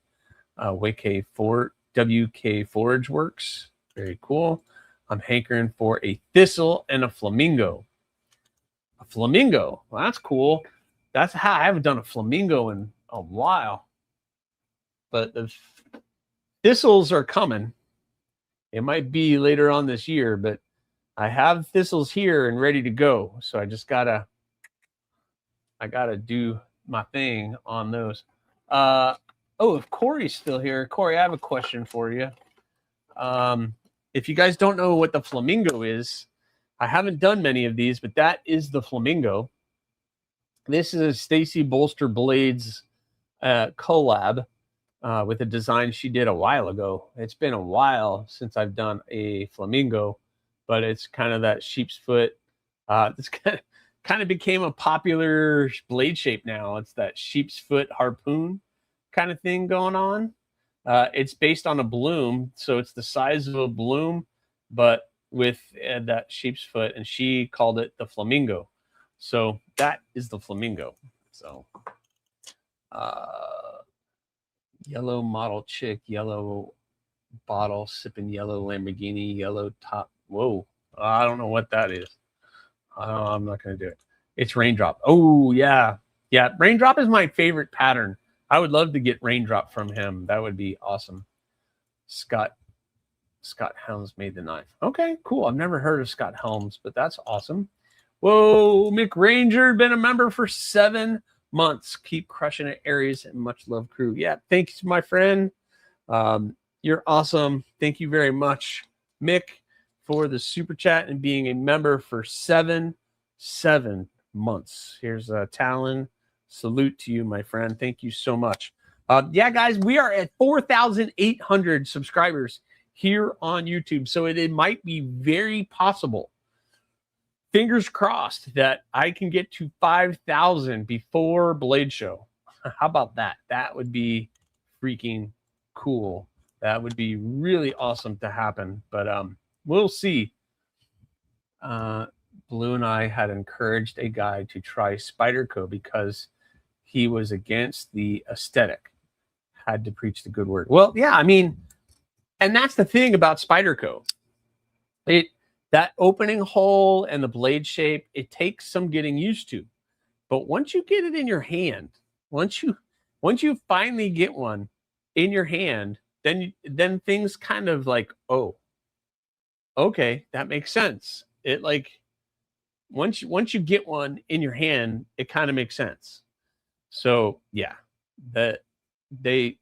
WK Forage Works. Very cool. I'm hankering for a thistle and a flamingo. A flamingo. Well, that's cool. That's how I haven't done a flamingo in a while. But the thistles are coming. It might be later on this year, but I have thistles here and ready to go. So I just gotta do my thing on those. Oh, if Corey's still here, Corey, I have a question for you. If you guys don't know what the flamingo is, I haven't done many of these, but that is the flamingo. This is a Stacy Bolster Blades collab with a design she did a while ago. It's been a while since I've done a flamingo, but it's kind of that sheep's foot. This kind of became a popular blade shape now. It's that sheep's foot harpoon kind of thing going on. It's based on a bloom, so it's the size of a bloom, but with that sheep's foot, and she called it the flamingo. So that is the flamingo. So yellow model chick, yellow bottle, sipping yellow Lamborghini, yellow top. Whoa, I don't know what that is. I'm not going to do it. It's Raindrop. Oh, yeah. Yeah, Raindrop is my favorite pattern. I would love to get Raindrop from him. That would be awesome. Scott Helms made the knife. Okay, cool. I've never heard of Scott Helms, but that's awesome. Whoa, Mick Ranger, been a member for 7 months. Keep crushing it, Aries, and much love, crew. Yeah, thanks, my friend. You're awesome. Thank you very much, Mick, for the super chat and being a member for 7 months. Here's Talon. Salute to you, my friend. Thank you so much. Yeah, guys, we are at 4,800 subscribers here on YouTube. So it might be very possible fingers crossed that I can get to 5,000 before Blade Show. How about that? That would be freaking cool. That would be really awesome to happen. But we'll see. Blue and I had encouraged a guy to try Spyderco because he was against the aesthetic. Had to preach the good word. Well, yeah, I mean, and that's the thing about Spyderco. That opening hole and the blade shape, it takes some getting used to. But once you get it in your hand, once you finally get one in your hand, then things kind of like, oh, okay, that makes sense. It like once you get one in your hand, it kind of makes sense. So yeah, that they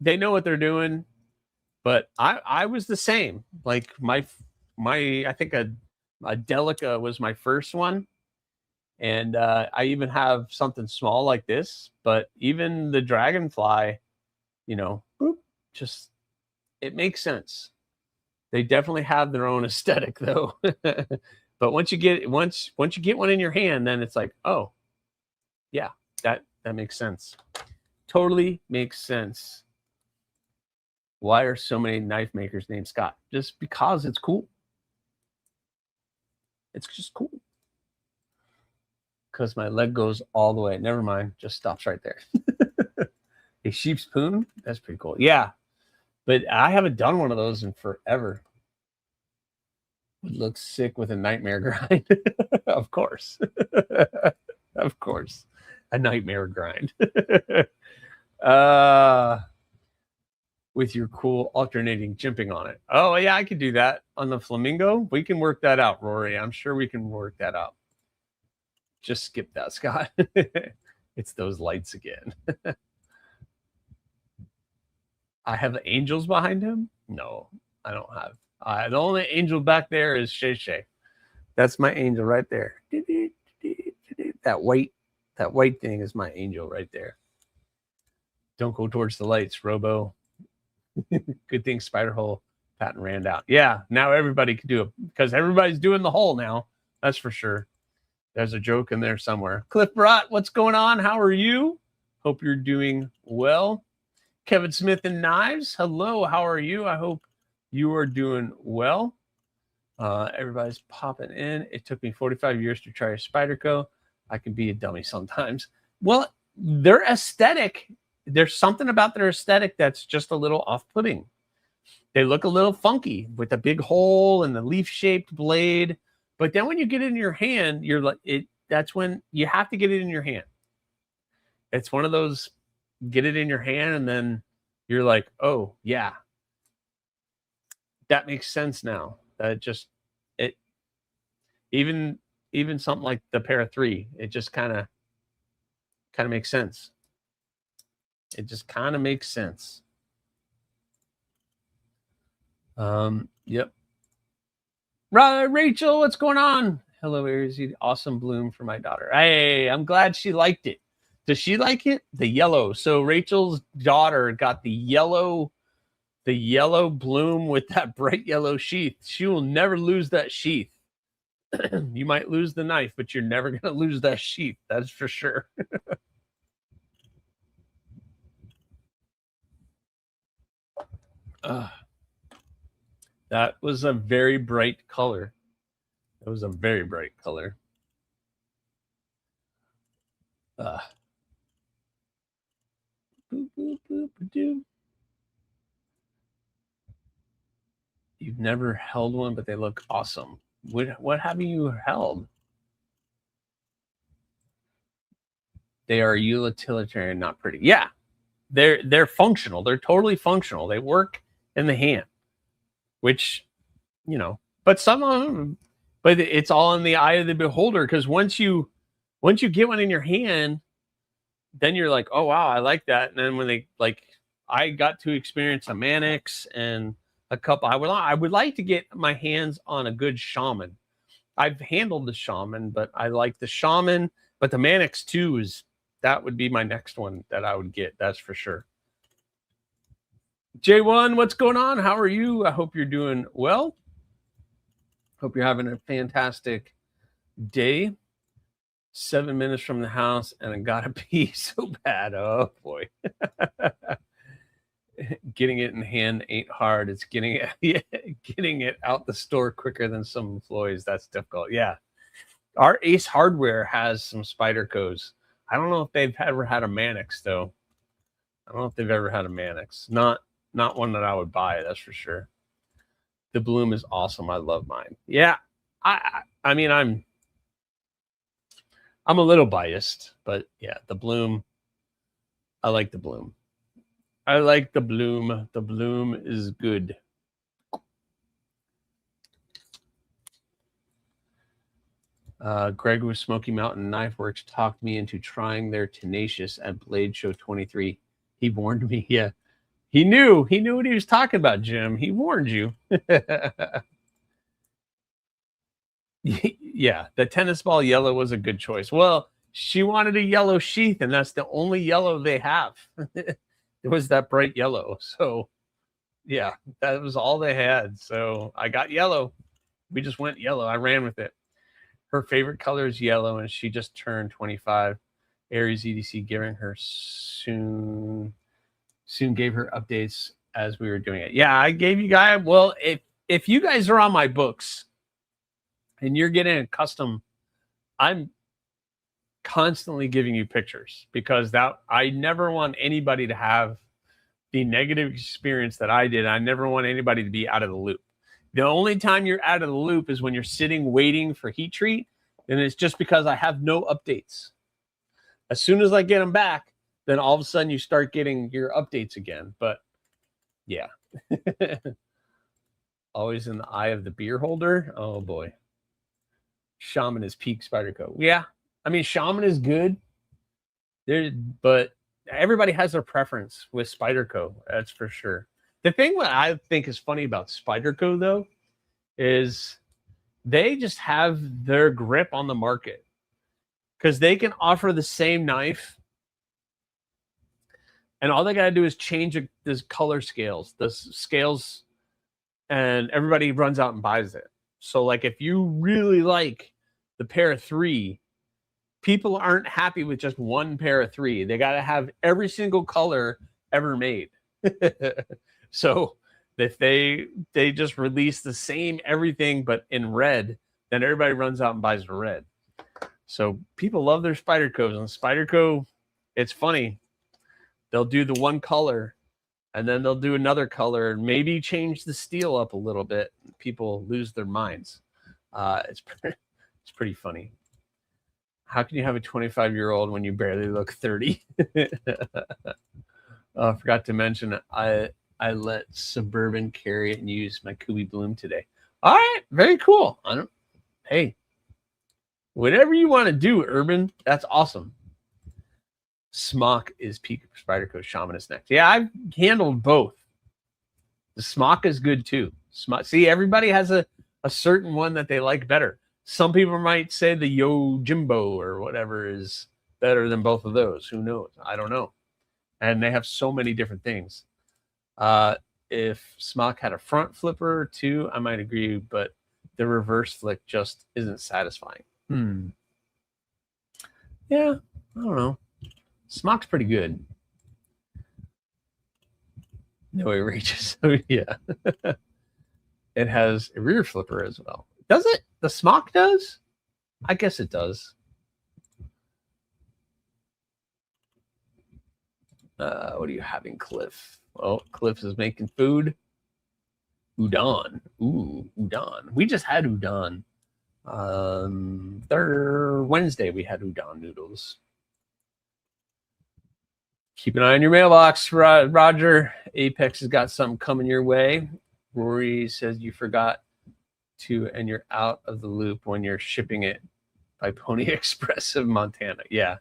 know what they're doing. But I was the same. Like my I think a Delica was my first one. And I even have something small like this, but even the Dragonfly, you know, just it makes sense. They definitely have their own aesthetic though. But once you get one in your hand, then it's like, oh, yeah, that makes sense. Totally makes sense. Why are so many knife makers named Scott? Just because it's cool. It's just cool. Because my leg goes all the way. Never mind. Just stops right there. A sheep's poon? That's pretty cool. Yeah. But I haven't done one of those in forever. Would look sick with a nightmare grind. Of course. Of course. A nightmare grind. With your cool alternating jimping on it. Oh, yeah, I could do that on the Flamingo. We can work that out, Rory. I'm sure we can work that out. Just skip that, Scott. It's those lights again. I have the angels behind him? No, I don't have. The only angel back there is Shay Shay. That's my angel right there. That white thing is my angel right there. Don't go towards the lights, Robo. Good thing Spider Hole patent ran out. Yeah, now everybody can do it because everybody's doing the hole now. That's for sure. There's a joke in there somewhere. Cliff Brott, what's going on? How are you? Hope you're doing well. Kevin Smith and Knives, hello. How are you? I hope you are doing well. Everybody's popping in. It took me 45 years to try a Spyderco. I can be a dummy sometimes. Well, their aesthetic, there's something about their aesthetic that's just a little off-putting. They look a little funky with a big hole and the leaf-shaped blade. But then when you get it in your hand, you're like, that's when you have to get it in your hand. It's one of those, get it in your hand, and then you're like, oh, yeah. That makes sense now. That just, even something like the Para 3, it just kind of makes sense. It just kind of makes sense. Yep. Rachel, what's going on? Hello, AriesEDC. Awesome bloom for my daughter. Hey, I'm glad she liked it. Does she like it? The yellow. So Rachel's daughter got the yellow bloom with that bright yellow sheath. She will never lose that sheath. You might lose the knife, but you're never going to lose that sheath. That's for sure. That was a very bright color. It was a very bright color. Boop, boop, boop, boop. You've never held one, but they look awesome. What have you held? They are utilitarian, not pretty. Yeah, they're functional. They're totally functional. They work in the hand, which, you know, but some of them, but it's all in the eye of the beholder. Because once you get one in your hand, then you're like, oh wow, I like that. And then when they like, I got to experience a Mannix and a couple. I would like to get my hands on a good Shaman. I've handled the Shaman, but I like the Shaman. But the Mannix 2 that would be my next one that I would get. That's for sure. J1, what's going on? How are you? I hope you're doing well. Hope you're having a fantastic day. 7 minutes from the house and I gotta pee so bad. Oh boy. Getting it in hand ain't hard. It's getting it out the store quicker than some employees. That's difficult. Yeah. Our Ace Hardware has some Spydercos. I don't know if they've ever had a Mannix though. I don't know if they've ever had a Mannix. Not one that I would buy, that's for sure. The Bloom is awesome. I love mine. Yeah. I mean, I'm a little biased, but yeah, the Bloom. I like the Bloom. I like the Bloom. The Bloom is good. Greg with Smoky Mountain Knife Works talked me into trying their Tenacious at Blade Show 23. He warned me. Yeah, he knew what he was talking about, Jim. He warned you. Yeah, the tennis ball yellow was a good choice. Well, she wanted a yellow sheath, and that's the only yellow they have. It was that bright yellow. So, yeah, that was all they had. So I got yellow. We just went yellow. I ran with it. Her favorite color is yellow, and she just turned 25. AriesEDC giving her soon gave her updates as we were doing it. Yeah, I gave you guys. Well, if you guys are on my books and you're getting a custom, I'm constantly giving you pictures because I never want anybody to have the negative experience that I did. I never want anybody to be out of the loop. The only time you're out of the loop is when you're sitting waiting for heat treat, and it's just because I have no updates. As soon as I get them back, then all of a sudden you start getting your updates again. But yeah, always in the eye of the beer holder. Oh boy. Shaman is peak Spyderco. Yeah, I mean, Shaman is good. But everybody has their preference with Spyderco. That's for sure. The thing that I think is funny about Spyderco, though, is they just have their grip on the market because they can offer the same knife, and all they got to do is change the color scales, and everybody runs out and buys it. So, like, if you really like the pair of 3, people aren't happy with just one pair of 3. They got to have every single color ever made. So if they just release the same everything but in red, then everybody runs out and buys the red. So people love their Spydercos. And Spyderco, it's funny. They'll do the one color and then they'll do another color and maybe change the steel up a little bit. People lose their minds. It's pretty funny. How can you have a 25-year-old when you barely look 30? I forgot to mention I let Suburban carry it and use my Kubi Bloom today. All right, very cool. Hey, whatever you want to do, Urban, that's awesome. Smock is peak Spyderco. Shaman is next. Yeah, I've handled both. The Smock is good too. See, everybody has a certain one that they like better. Some people might say the Yo Jimbo or whatever is better than both of those. Who knows? I don't know. And they have so many different things. If Smock had a front flipper too, I might agree, but the reverse flick just isn't satisfying. Yeah, I don't know. Smock's pretty good. No erasures. Oh, yeah. It has a rear flipper as well. Does it? The Smock does? I guess it does. What are you having, Cliff? Well, Cliff is making food. Udon. Ooh, udon. We just had udon. Wednesday we had udon noodles. Keep an eye on your mailbox, Roger. Apex has got something coming your way. Rory says you forgot to, and you're out of the loop when you're shipping it by Pony Express of Montana. Yeah.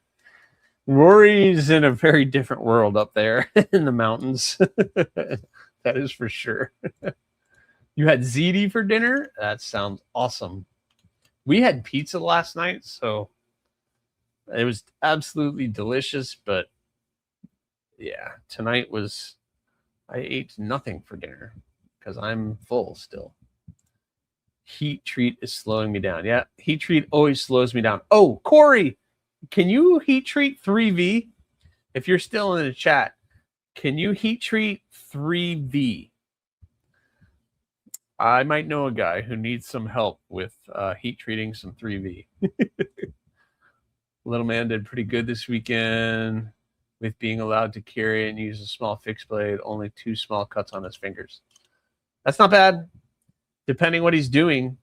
Rory's in a very different world up there in the mountains. That is for sure. You had ziti for dinner? That sounds awesome. We had pizza last night, so it was absolutely delicious. But yeah, tonight I ate nothing for dinner because I'm full still. Heat treat is slowing me down. Yeah, heat treat always slows me down. Oh, Corey, can you heat treat 3V? If you're still in the chat, can you heat treat 3V? I might know a guy who needs some help with heat treating some 3V. Little man did pretty good this weekend with being allowed to carry and use a small fixed blade, only 2 small cuts on his fingers. That's not bad. Depending what he's doing,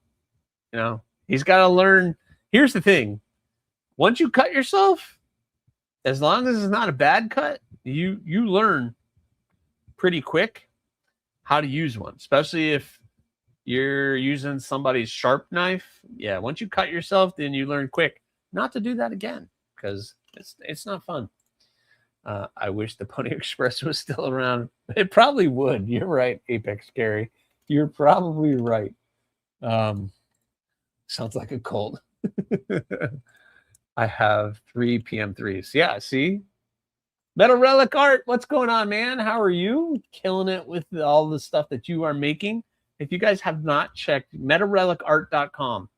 you know, he's got to learn. Here's the thing. Once you cut yourself, as long as it's not a bad cut, you learn pretty quick how to use one, especially if you're using somebody's sharp knife. Yeah, once you cut yourself, then you learn quick not to do that again, because it's not fun. I wish the Pony Express was still around. It probably would. You're right, Apex Gary. You're probably right. Sounds like a cult. I have 3 PM3s. Yeah, see? Metal Relic Art, what's going on, man? How are you? Killing it with all the stuff that you are making. If you guys have not checked metalrelicart.com,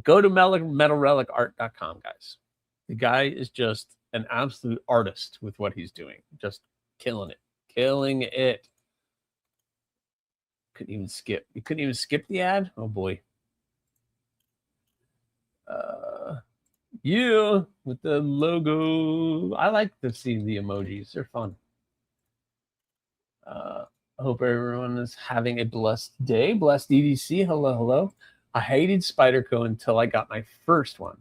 go to metalrelicart.com, guys. The guy is just an absolute artist with what he's doing. Just killing it. Killing it. Couldn't even skip. You couldn't even skip the ad? Oh, boy. You with the logo. I like to see the emojis. They're fun. I hope everyone is having a blessed day. Blessed EDC. Hello, hello. I hated Spyderco until I got my first one,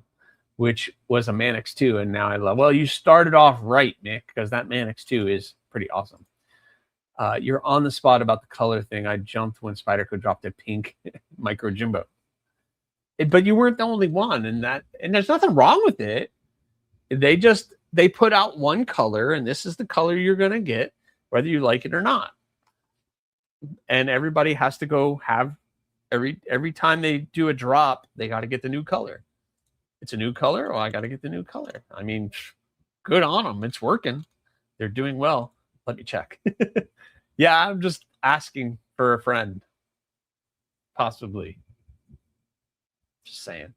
which was a Manix 2, and now I love. Well, you started off right, Nick, because that Manix 2 is pretty awesome. You're on the spot about the color thing. I jumped when Spyderco dropped a pink micro jumbo. But you weren't the only one, and there's nothing wrong with it. They put out one color, and this is the color you're gonna get, whether you like it or not. And everybody has to go have every time they do a drop, they got to get the new color. It's a new color. Oh, I got to get the new color. I mean, good on them. It's working. They're doing well. Let me check. Yeah, I'm just asking for a friend. Possibly. Just saying.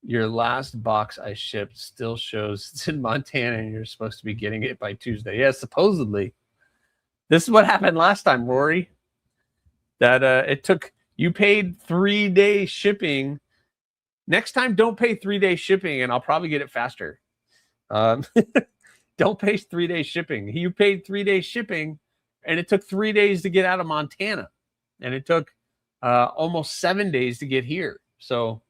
Your last box I shipped still shows it's in Montana and you're supposed to be getting it by Tuesday. Yeah, supposedly. This is what happened last time, Rory. That you paid 3-day shipping. Next time, don't pay 3-day shipping, and I'll probably get it faster. Don't pay 3-day shipping. You paid 3-day shipping, and it took 3 days to get out of Montana, and it took almost 7 days to get here. So,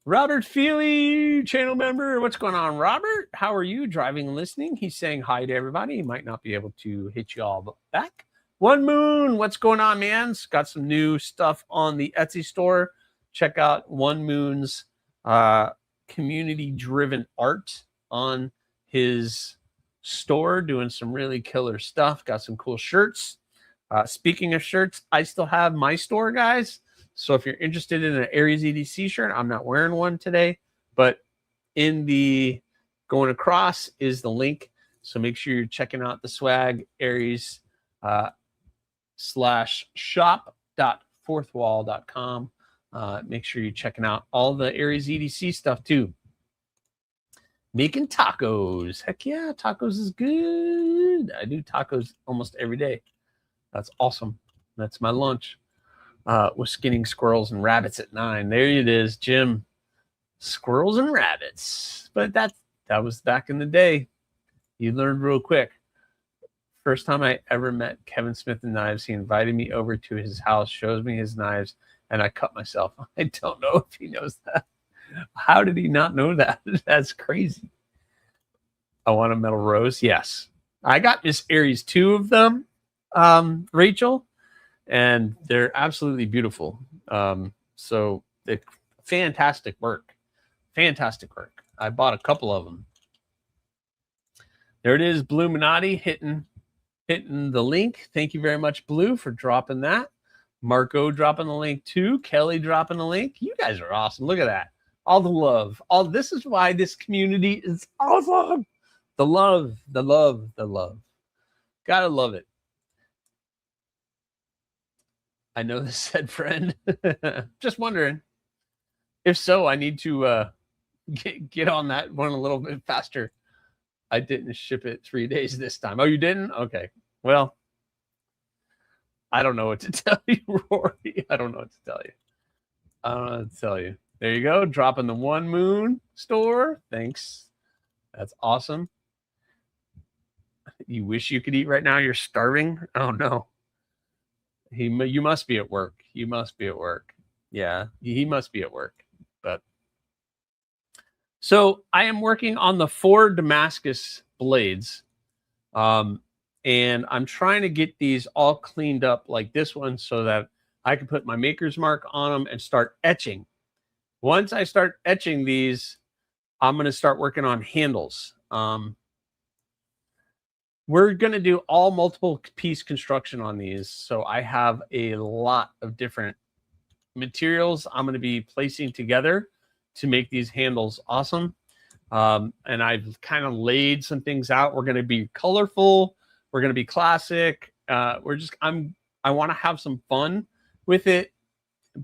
Robert Feely, channel member. What's going on, Robert? How are you? Driving and listening. He's saying hi to everybody. He might not be able to hit you all back. One Moon, what's going on, man? It's got some new stuff on the Etsy store. Check out One Moon's community-driven art on his store, doing some really killer stuff. Got some cool shirts. Speaking of shirts, I still have my store, guys. So if you're interested in an AriesEDC shirt, I'm not wearing one today, but in the going across is the link. So make sure you're checking out the swag, Aries /shop.fourthwall.com. Make sure you're checking out all the AriesEDC stuff too. Making tacos. Heck yeah, tacos is good. I do tacos almost every day. That's awesome. That's my lunch. With skinning squirrels and rabbits at 9. There it is, Jim. Squirrels and rabbits. But that was back in the day. You learned real quick. First time I ever met Kevin Smith and Knives, he invited me over to his house, shows me his knives, and I cut myself. I don't know if he knows that. How did he not know that? That's crazy. I want a metal rose. Yes. I got Miss Aries 2 of them, Rachel, and they're absolutely beautiful. So they're fantastic work. Fantastic work. I bought a couple of them. There it is, Bluminati hitting the link. Thank you very much, Blue, for dropping that. Marco dropping the link too. Kelly dropping the link. You guys are awesome. Look at that. All the love. This is why this community is awesome. The love, the love, the love. Gotta love it. I know this said friend. Just wondering. If so, I need to get on that one a little bit faster. I didn't ship it 3 days this time. Oh, you didn't? Okay. Well, I don't know what to tell you, Rory. I don't know what to tell you. I don't know what to tell you. There you go. Dropping the One Moon store. Thanks. That's awesome. You wish you could eat right now. You're starving. Oh, no. You must be at work. You must be at work. Yeah, he must be at work. But so I am working on the 4 Damascus blades. And I'm trying to get these all cleaned up like this one so that I can put my maker's mark on them and start etching. Once I start etching these, I'm going to start working on handles. We're going to do all multiple piece construction on these. So I have a lot of different materials I'm going to be placing together to make these handles awesome. And I've kind of laid some things out. We're going to be colorful. We're going to be classic. I want to have some fun with it,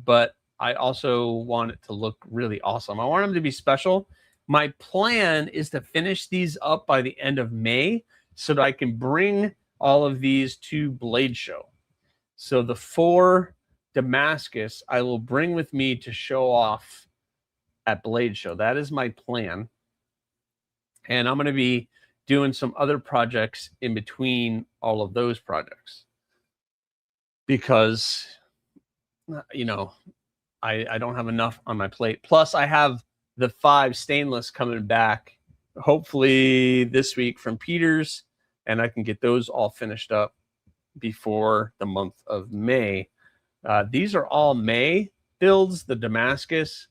but I also want it to look really awesome. I want them to be special. My plan is to finish these up by the end of May so that I can bring all of these to Blade Show. So the 4 Damascus, I will bring with me to show off at Blade Show. That is my plan. And I'm going to be doing some other projects in between all of those projects because, you know, I don't have enough on my plate. Plus, I have the 5 stainless coming back, hopefully this week from Peters, and I can get those all finished up before the month of May. These are all May builds, the Damascus,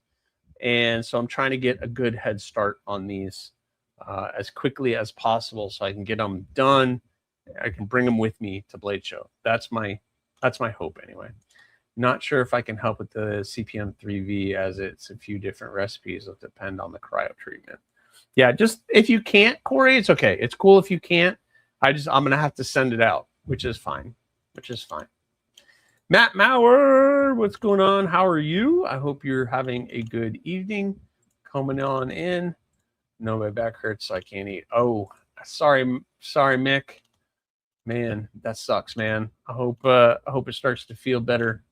and so I'm trying to get a good head start on these as quickly as possible so I can get them done. I can bring them with me to Blade Show. That's my hope anyway. Not sure if I can help with the CPM 3V as it's a few different recipes. It'll depend on the cryo treatment. Yeah, just if you can't, Corey, it's okay. It's cool if you can't. I'm gonna have to send it out, which is fine. Matt Maurer, what's going on? How are you? I hope you're having a good evening. Coming on in. No, my back hurts, so I can't eat. Oh, sorry, Mick. Man, that sucks, man. I hope it starts to feel better.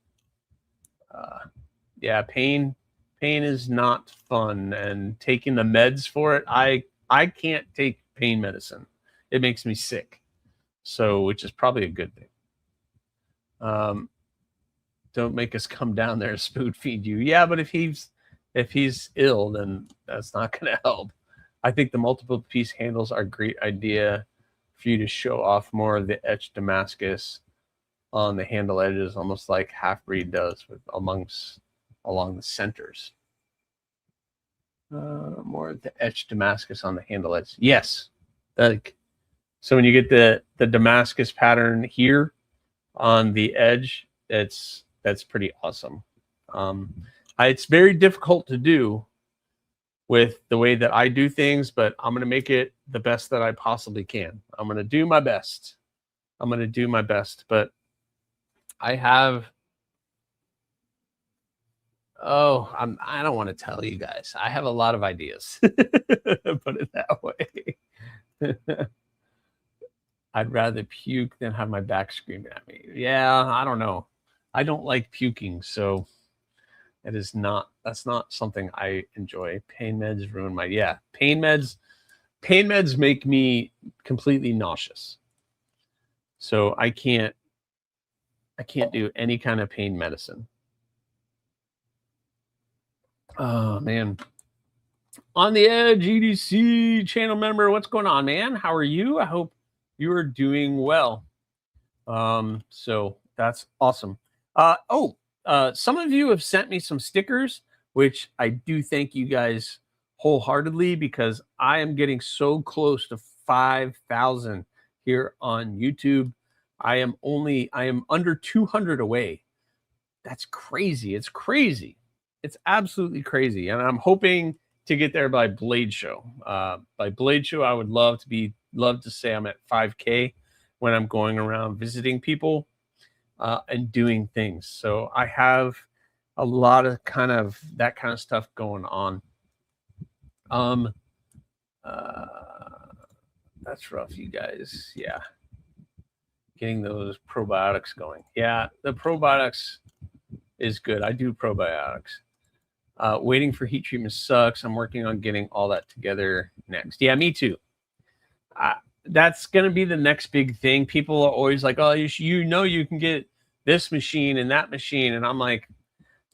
Yeah, pain is not fun, and taking the meds for it, I can't take pain medicine. It makes me sick. So, which is probably a good thing. Don't make us come down there and spoon feed you. Yeah, but if he's ill, then that's not going to help. I think the multiple piece handles are a great idea for you to show off more of the etched Damascus on the handle edges, almost like Half-Breed does with along the centers. More of the etched Damascus on the handle edge. Yes. So when you get the Damascus pattern here on the edge, that's pretty awesome. It's very difficult to do with the way that I do things, but I'm going to make it the best that I possibly can. I'm going to do my best. But I have, I don't want to tell you guys. I have a lot of ideas. Put it that way. I'd rather puke than have my back screaming at me. Yeah, I don't know. I don't like puking, so that's not something I enjoy. Pain meds ruin my pain meds make me completely nauseous. So I can't do any kind of pain medicine. Oh man. On the Edge EDC channel member, what's going on, man? How are you? I hope you are doing well. So that's awesome. Some of you have sent me some stickers, which I do thank you guys wholeheartedly because I am getting so close to 5,000 here on YouTube. I am under 200 away. That's crazy. It's crazy. It's absolutely crazy. And I'm hoping to get there by Blade Show. By Blade Show, I would love to say I'm at 5K when I'm going around visiting people. and doing things. So I have a lot of that kind of stuff going on. That's rough, you guys. Yeah. Getting those probiotics going. Yeah, the probiotics is good. I do probiotics. Waiting for heat treatment sucks. I'm working on getting all that together next. Yeah, me too. That's going to be the next big thing. People are always like, oh, you can get this machine and that machine. And I'm like,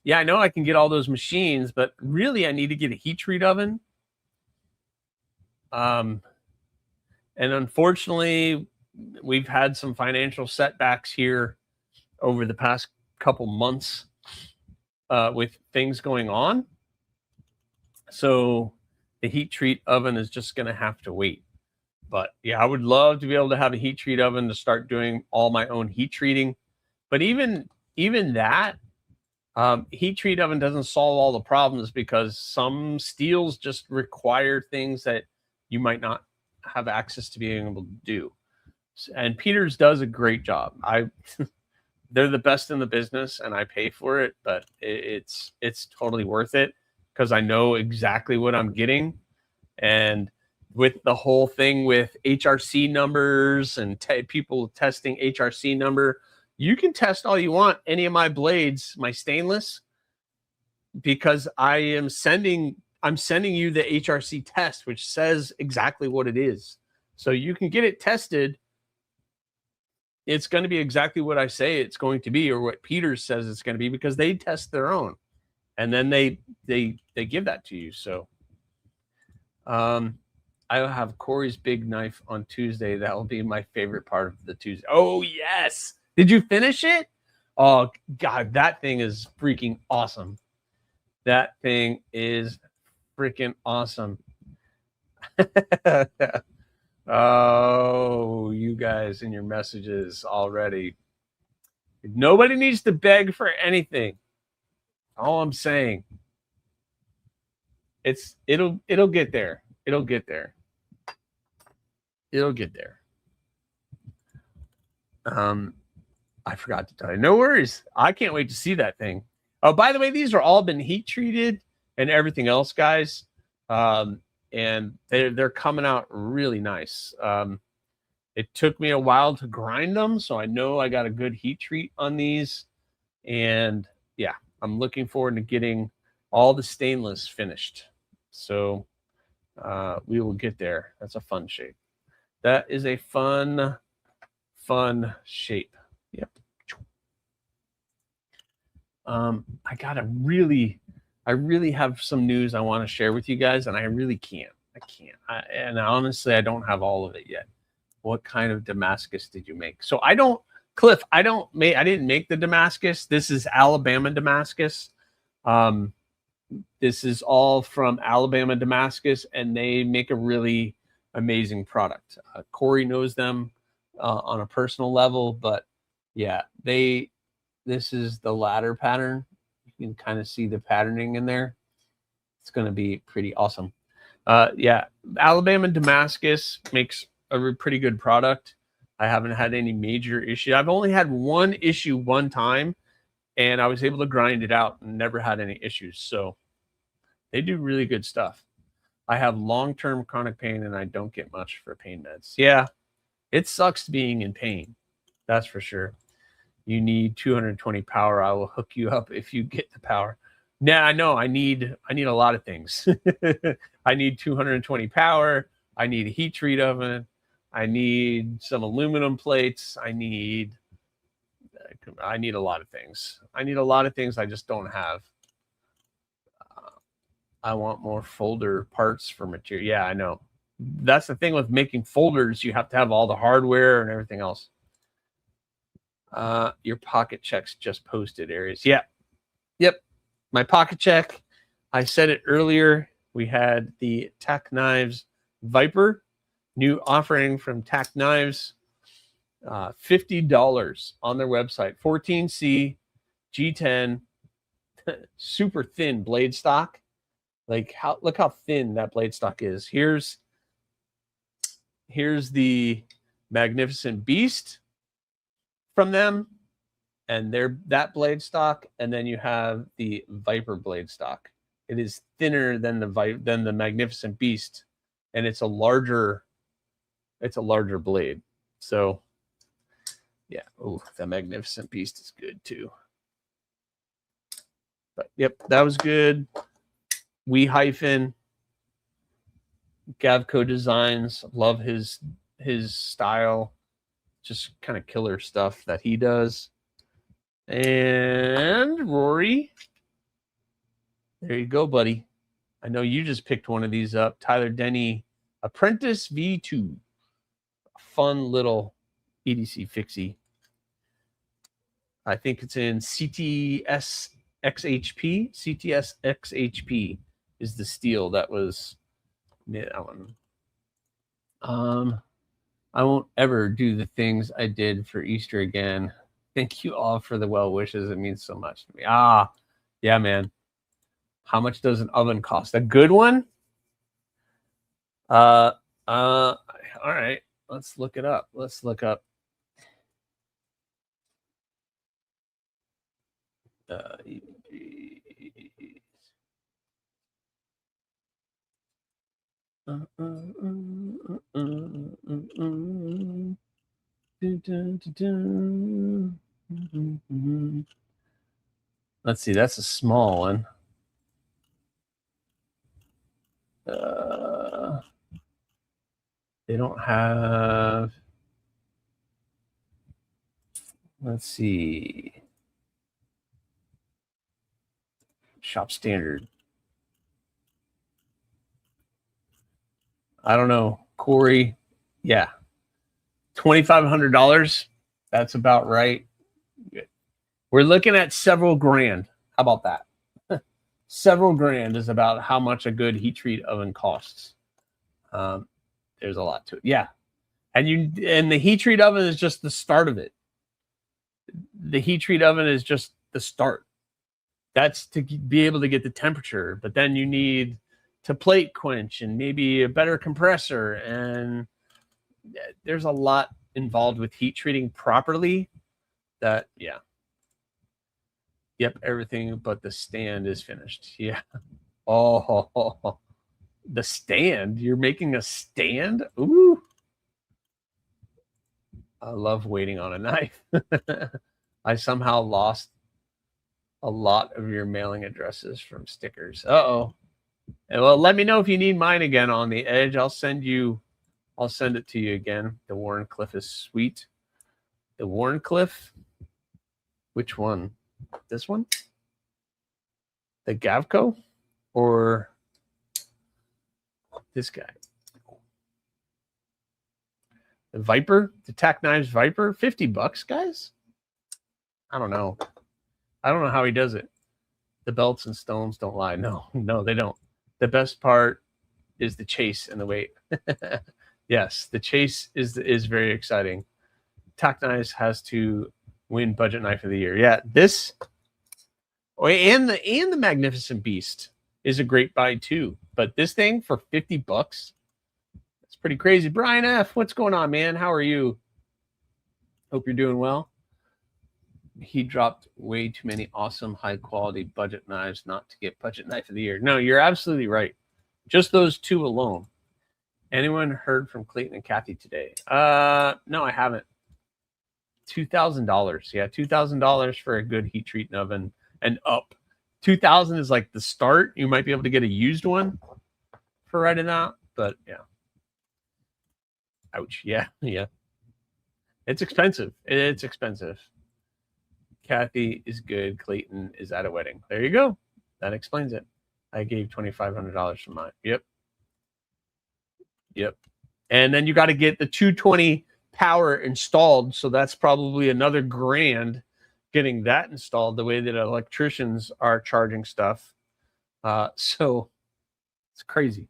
yeah, I know I can get all those machines, but really I need to get a heat treat oven. And unfortunately, we've had some financial setbacks here over the past couple months with things going on. So the heat treat oven is just going to have to wait. But yeah, I would love to be able to have a heat treat oven to start doing all my own heat treating. But even that heat treat oven doesn't solve all the problems, because some steels just require things that you might not have access to being able to do. And Peters does a great job. They're the best in the business, and I pay for it, but it's totally worth it, because I know exactly what I'm getting. And with the whole thing with HRC numbers and people testing HRC number, you can test all you want any of my blades, my stainless, because I'm sending you the HRC test, which says exactly what it is. So you can get it tested. It's going to be exactly what I say it's going to be, or what Peters says it's going to be, because they test their own, and then they give that to you. So I'll have Corey's big knife on Tuesday. That will be my favorite part of the Tuesday. Oh yes. Did you finish it? Oh God, that thing is freaking awesome. That thing is freaking awesome. Oh, you guys and your messages already. Nobody needs to beg for anything. All I'm saying, it'll get there. It'll get there. It'll get there. I forgot to tell you. No worries. I can't wait to see that thing. Oh, by the way, these are all been heat treated and everything else, guys. And they're coming out really nice. It took me a while to grind them, so I know I got a good heat treat on these. And yeah, I'm looking forward to getting all the stainless finished. So we will get there. That's a fun shape. That is a fun shape. Yep. I really have some news I want to share with you guys, and I really can't. And honestly, I don't have all of it yet. What kind of Damascus did you make? So Cliff, I didn't make the Damascus. This is Alabama Damascus. This is all from Alabama Damascus, and they make a really amazing product. Corey knows them on a personal level, but yeah, this is the ladder pattern. You can kind of see the patterning in there. It's going to be pretty awesome. Yeah, Alabama Damascus makes a pretty good product. I haven't had any major issue. I've only had one issue one time, and I was able to grind it out and never had any issues. So they do really good stuff. I have long-term chronic pain, and I don't get much for pain meds. Yeah, it sucks being in pain. That's for sure. You need 220 power. I will hook you up if you get the power. Nah, I know. I need a lot of things. I need 220 power. I need a heat treat oven. I need some aluminum plates. I need a lot of things. I need a lot of things I just don't have. I want more folder parts for material. Yeah, I know. That's the thing with making folders. You have to have all the hardware and everything else. Your pocket checks just posted, Aries. Yeah. Yep. My pocket check. I said it earlier. We had the Tack Knives Viper, new offering from Tack Knives. $50 on their website. 14C G10, super thin blade stock. Look how thin that blade stock is. Here's the Magnificent Beast from them. and that blade stock, and then you have the Viper blade stock. It is thinner than the Magnificent Beast, and it's a larger blade. So yeah, oh, the Magnificent Beast is good too. But yep, that was good. Gavco Designs, love his style, just kind of killer stuff that he does. And Rory, there you go, buddy. I know you just picked one of these up. Tyler Denny, Apprentice V2. Fun little EDC fixie. I think it's in CTS XHP. CTS XHP is the steel that was that one. I won't ever do the things I did for Easter again. Thank you all for the well wishes. It means so much to me. Ah, yeah, man. How much does an oven cost? A good one? All right. Let's look it up. Let's look up. Let's see. That's a small one. They don't have. Let's see. Shop standard. I don't know. Corey. Yeah. $2,500. That's about right. Good. We're looking at several grand. How about that? Several grand is about how much a good heat treat oven costs. There's a lot to it. Yeah. And the heat treat oven is just the start of it. The heat treat oven is just the start. That's to be able to get the temperature, but then you need to plate quench and maybe a better compressor. And there's a lot involved with heat treating properly that, yeah. Yep, everything but the stand is finished. Yeah. Oh, the stand. You're making a stand? Ooh. I love waiting on a knife. I somehow lost a lot of your mailing addresses from stickers. Uh-oh. Well, let me know if you need mine again on the edge. I'll send it to you again. The Warncliffe is sweet. The Warncliffe? Which one? This one? The Gavco? Or this guy? The Viper? The Tack Knives Viper? $50, guys? I don't know. I don't know how he does it. The belts and stones don't lie. No, they don't. The best part is the chase and the weight. Yes, the chase is very exciting. Tack Knives has to win Budget Knife of the Year. Yeah, this and the Magnificent Beast is a great buy too. But this thing for $50, that's pretty crazy. Brian F., what's going on, man? How are you? Hope you're doing well. He dropped way too many awesome, high-quality budget knives not to get Budget Knife of the Year. No, you're absolutely right. Just those two alone. Anyone heard from Clayton and Kathy today? No, I haven't. $2,000. Yeah, $2,000 for a good heat treating oven and up. $2,000 is like the start. You might be able to get a used one for right now, but yeah. Ouch. Yeah. It's expensive. It's expensive. Kathy is good. Clayton is at a wedding. There you go. That explains it. I gave $2,500 for mine. Yep. And then you got to get the 220 power installed. So that's probably another grand getting that installed the way that electricians are charging stuff. So it's crazy.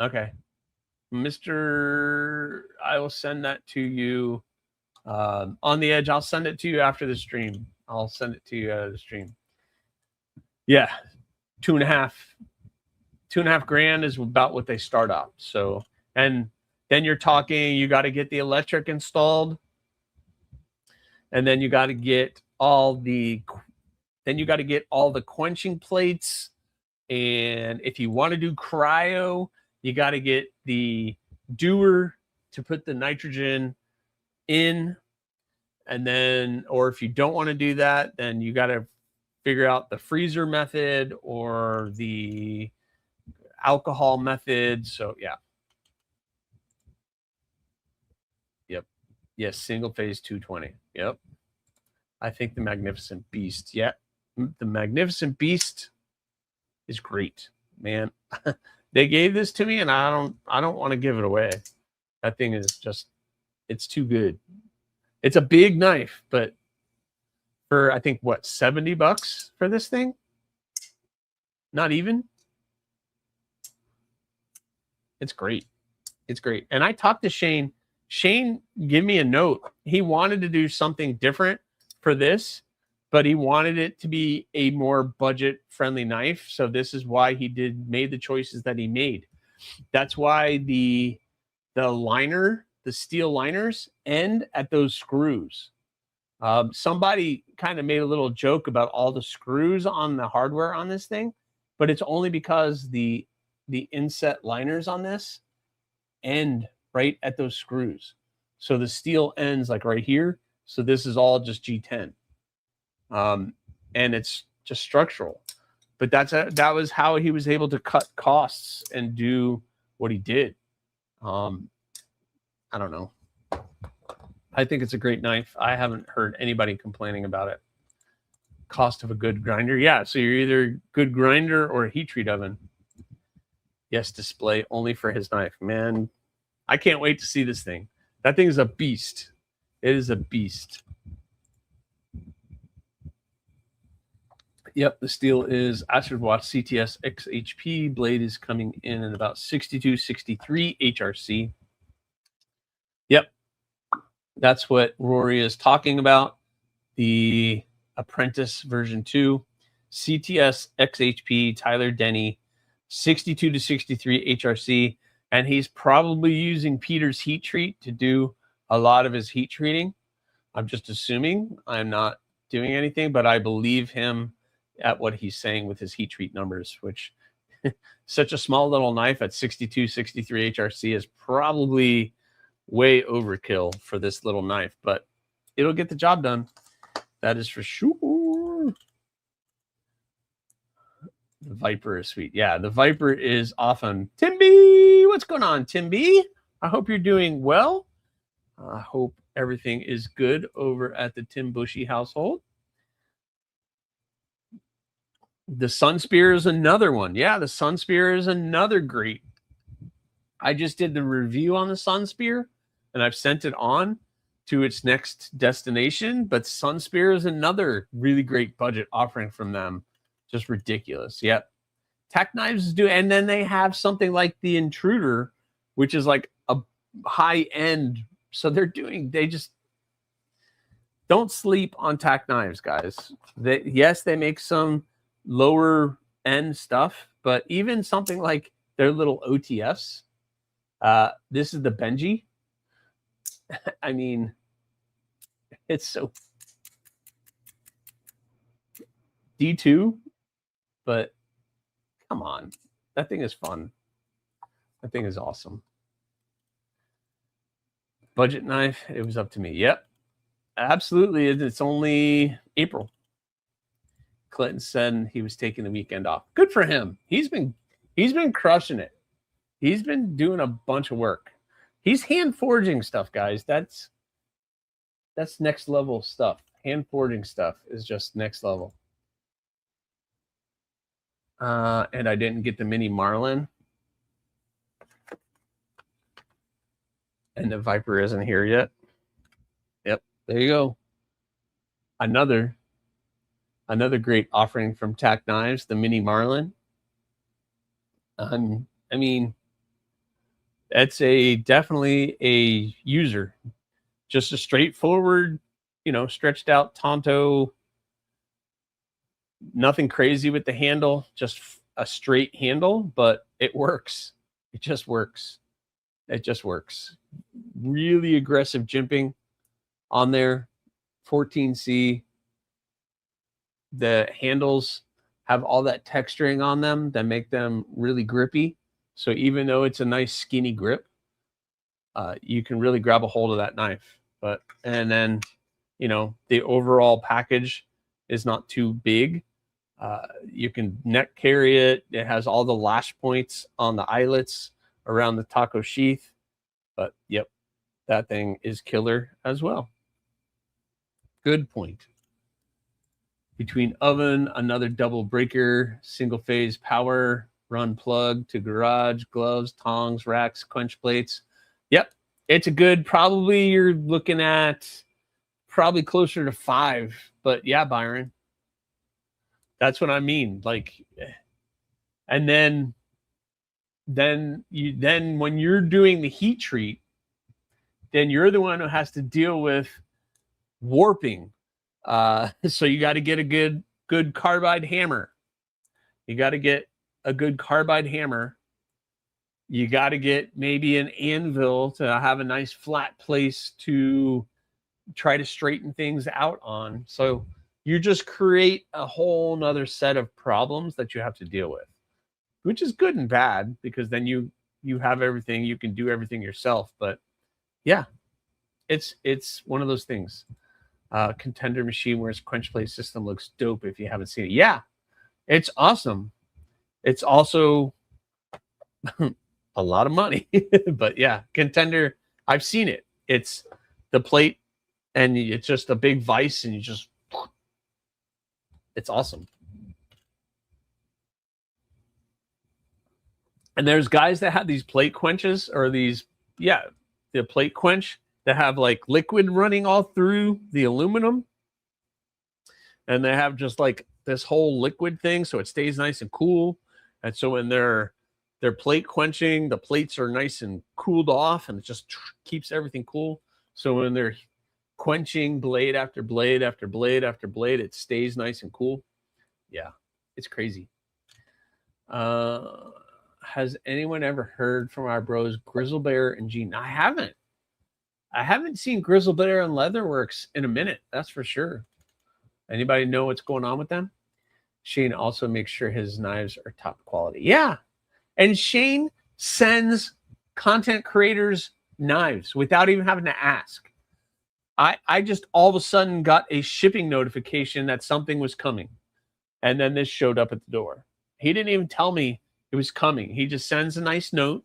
Okay. Mr. I will send that to you on the edge. I'll send it to you after the stream. I'll send it to you out of the stream. Yeah. 2.5 2.5 grand is about what they start off. So, and then you're talking, you got to get the electric installed, and then you got to get all the quenching plates. And if you want to do cryo, you got to get the doer to put the nitrogen in. And then, or if you don't want to do that, then you got to figure out the freezer method or the alcohol method. So yeah. Yep. Yes. Single phase 220. Yep. I think the Magnificent Beast. Yeah. The Magnificent Beast is great, man. They gave this to me and I don't want to give it away. That thing is just, it's too good. It's a big knife, but for, I think, what, $70 for this thing? Not even. It's great. It's great. And I talked to Shane. Shane gave me a note. He wanted to do something different for this, but he wanted it to be a more budget-friendly knife. So this is why he made the choices that he made. That's why the liner, the steel liners, end at those screws. Somebody kind of made a little joke about all the screws on the hardware on this thing, but it's only because the inset liners on this end right at those screws. So the steel ends like right here. So this is all just G10. And it's just structural. But that was how he was able to cut costs and do what he did. I don't know. I think it's a great knife. I haven't heard anybody complaining about it. Cost of a good grinder. Yeah, so you're either good grinder or a heat treat oven. Yes, display only for his knife. Man, I can't wait to see this thing. That thing is a beast. It is a beast. Yep, the steel is Ashford Watch CTS XHP. Blade is coming in at about 62, 63 HRC. Yep, that's what Rory is talking about. The Apprentice version 2, CTS XHP, Tyler Denny, 62 to 63 HRC. And he's probably using Peter's heat treat to do a lot of his heat treating. I'm just assuming. I'm not doing anything, but I believe him at what he's saying with his heat treat numbers, which such a small little knife at 62, 63 HRC is probably way overkill for this little knife, but it'll get the job done. That is for sure. The Viper is sweet. Yeah, the Viper is awesome. Tim B, what's going on, Tim B? I hope you're doing well. I hope everything is good over at the Tim Bushy household. The Sun Spear is another one. Yeah, the Sun Spear is another great. I just did the review on the Sun Spear, and I've sent it on to its next destination. But Sun Spear is another really great budget offering from them. Just ridiculous. Yep. Tack Knives do. And then they have something like the Intruder, which is like a high end. So they just don't sleep on Tack Knives, guys. Yes, they make some lower end stuff, but even something like their little OTFs. This is the Benji. I mean, it's so D2, but come on, that thing is fun. That thing is awesome. Budget knife, it was up to me. Yep, absolutely. It's only April. Clinton said he was taking the weekend off. Good for him. He's been crushing it. He's been doing a bunch of work. He's hand forging stuff, guys. That's next level stuff. Hand forging stuff is just next level. And I didn't get the mini Marlin. And the Viper isn't here yet. Yep, there you go. Another great offering from Tack Knives, the mini Marlin. I mean, that's definitely a user. Just a straightforward, stretched out Tonto. Nothing crazy with the handle. Just a straight handle, but it works. It just works. It just works. Really aggressive jimping on there. 14C. The handles have all that texturing on them that make them really grippy. So even though it's a nice skinny grip, you can really grab a hold of that knife. And then, you know, the overall package is not too big. You can neck carry it. It has all the lash points on the eyelets around the taco sheath. But yep, that thing is killer as well. Good point. Between oven, another double breaker, single phase power, run plug to garage, gloves, tongs, racks, quench plates. Yep, it's a good, probably you're looking at probably closer to 5. But yeah, Byron, that's what I mean. Like, and then when you're doing the heat treat, then you're the one who has to deal with warping. So you got to get a good carbide hammer. You got to get a good carbide hammer. You got to get maybe an anvil to have a nice flat place to try to straighten things out on. So you just create a whole nother set of problems that you have to deal with, which is good and bad, because then you have everything, you can do everything yourself. But yeah, it's one of those things. Contender machine wears quench plate system looks dope if you haven't seen it. Yeah, it's awesome. It's also a lot of money. But yeah, Contender, I've seen it. It's the plate and it's just a big vise and you just, it's awesome. And there's guys that have these plate quenches, or these, yeah, the plate quench that have like liquid running all through the aluminum. And they have just like this whole liquid thing, so it stays nice and cool. And so when they're plate quenching, the plates are nice and cooled off, and it just keeps everything cool. So when they're quenching blade after blade after blade after blade, it stays nice and cool. Yeah, it's crazy. Has anyone ever heard from our bros Grizzle Bear and Gene? I haven't. I haven't seen Grizzle Bear and Leatherworks in a minute. That's for sure. Anybody know what's going on with them? Shane also makes sure his knives are top quality. Yeah. And Shane sends content creators knives without even having to ask. I just all of a sudden got a shipping notification that something was coming. And then this showed up at the door. He didn't even tell me it was coming. He just sends a nice note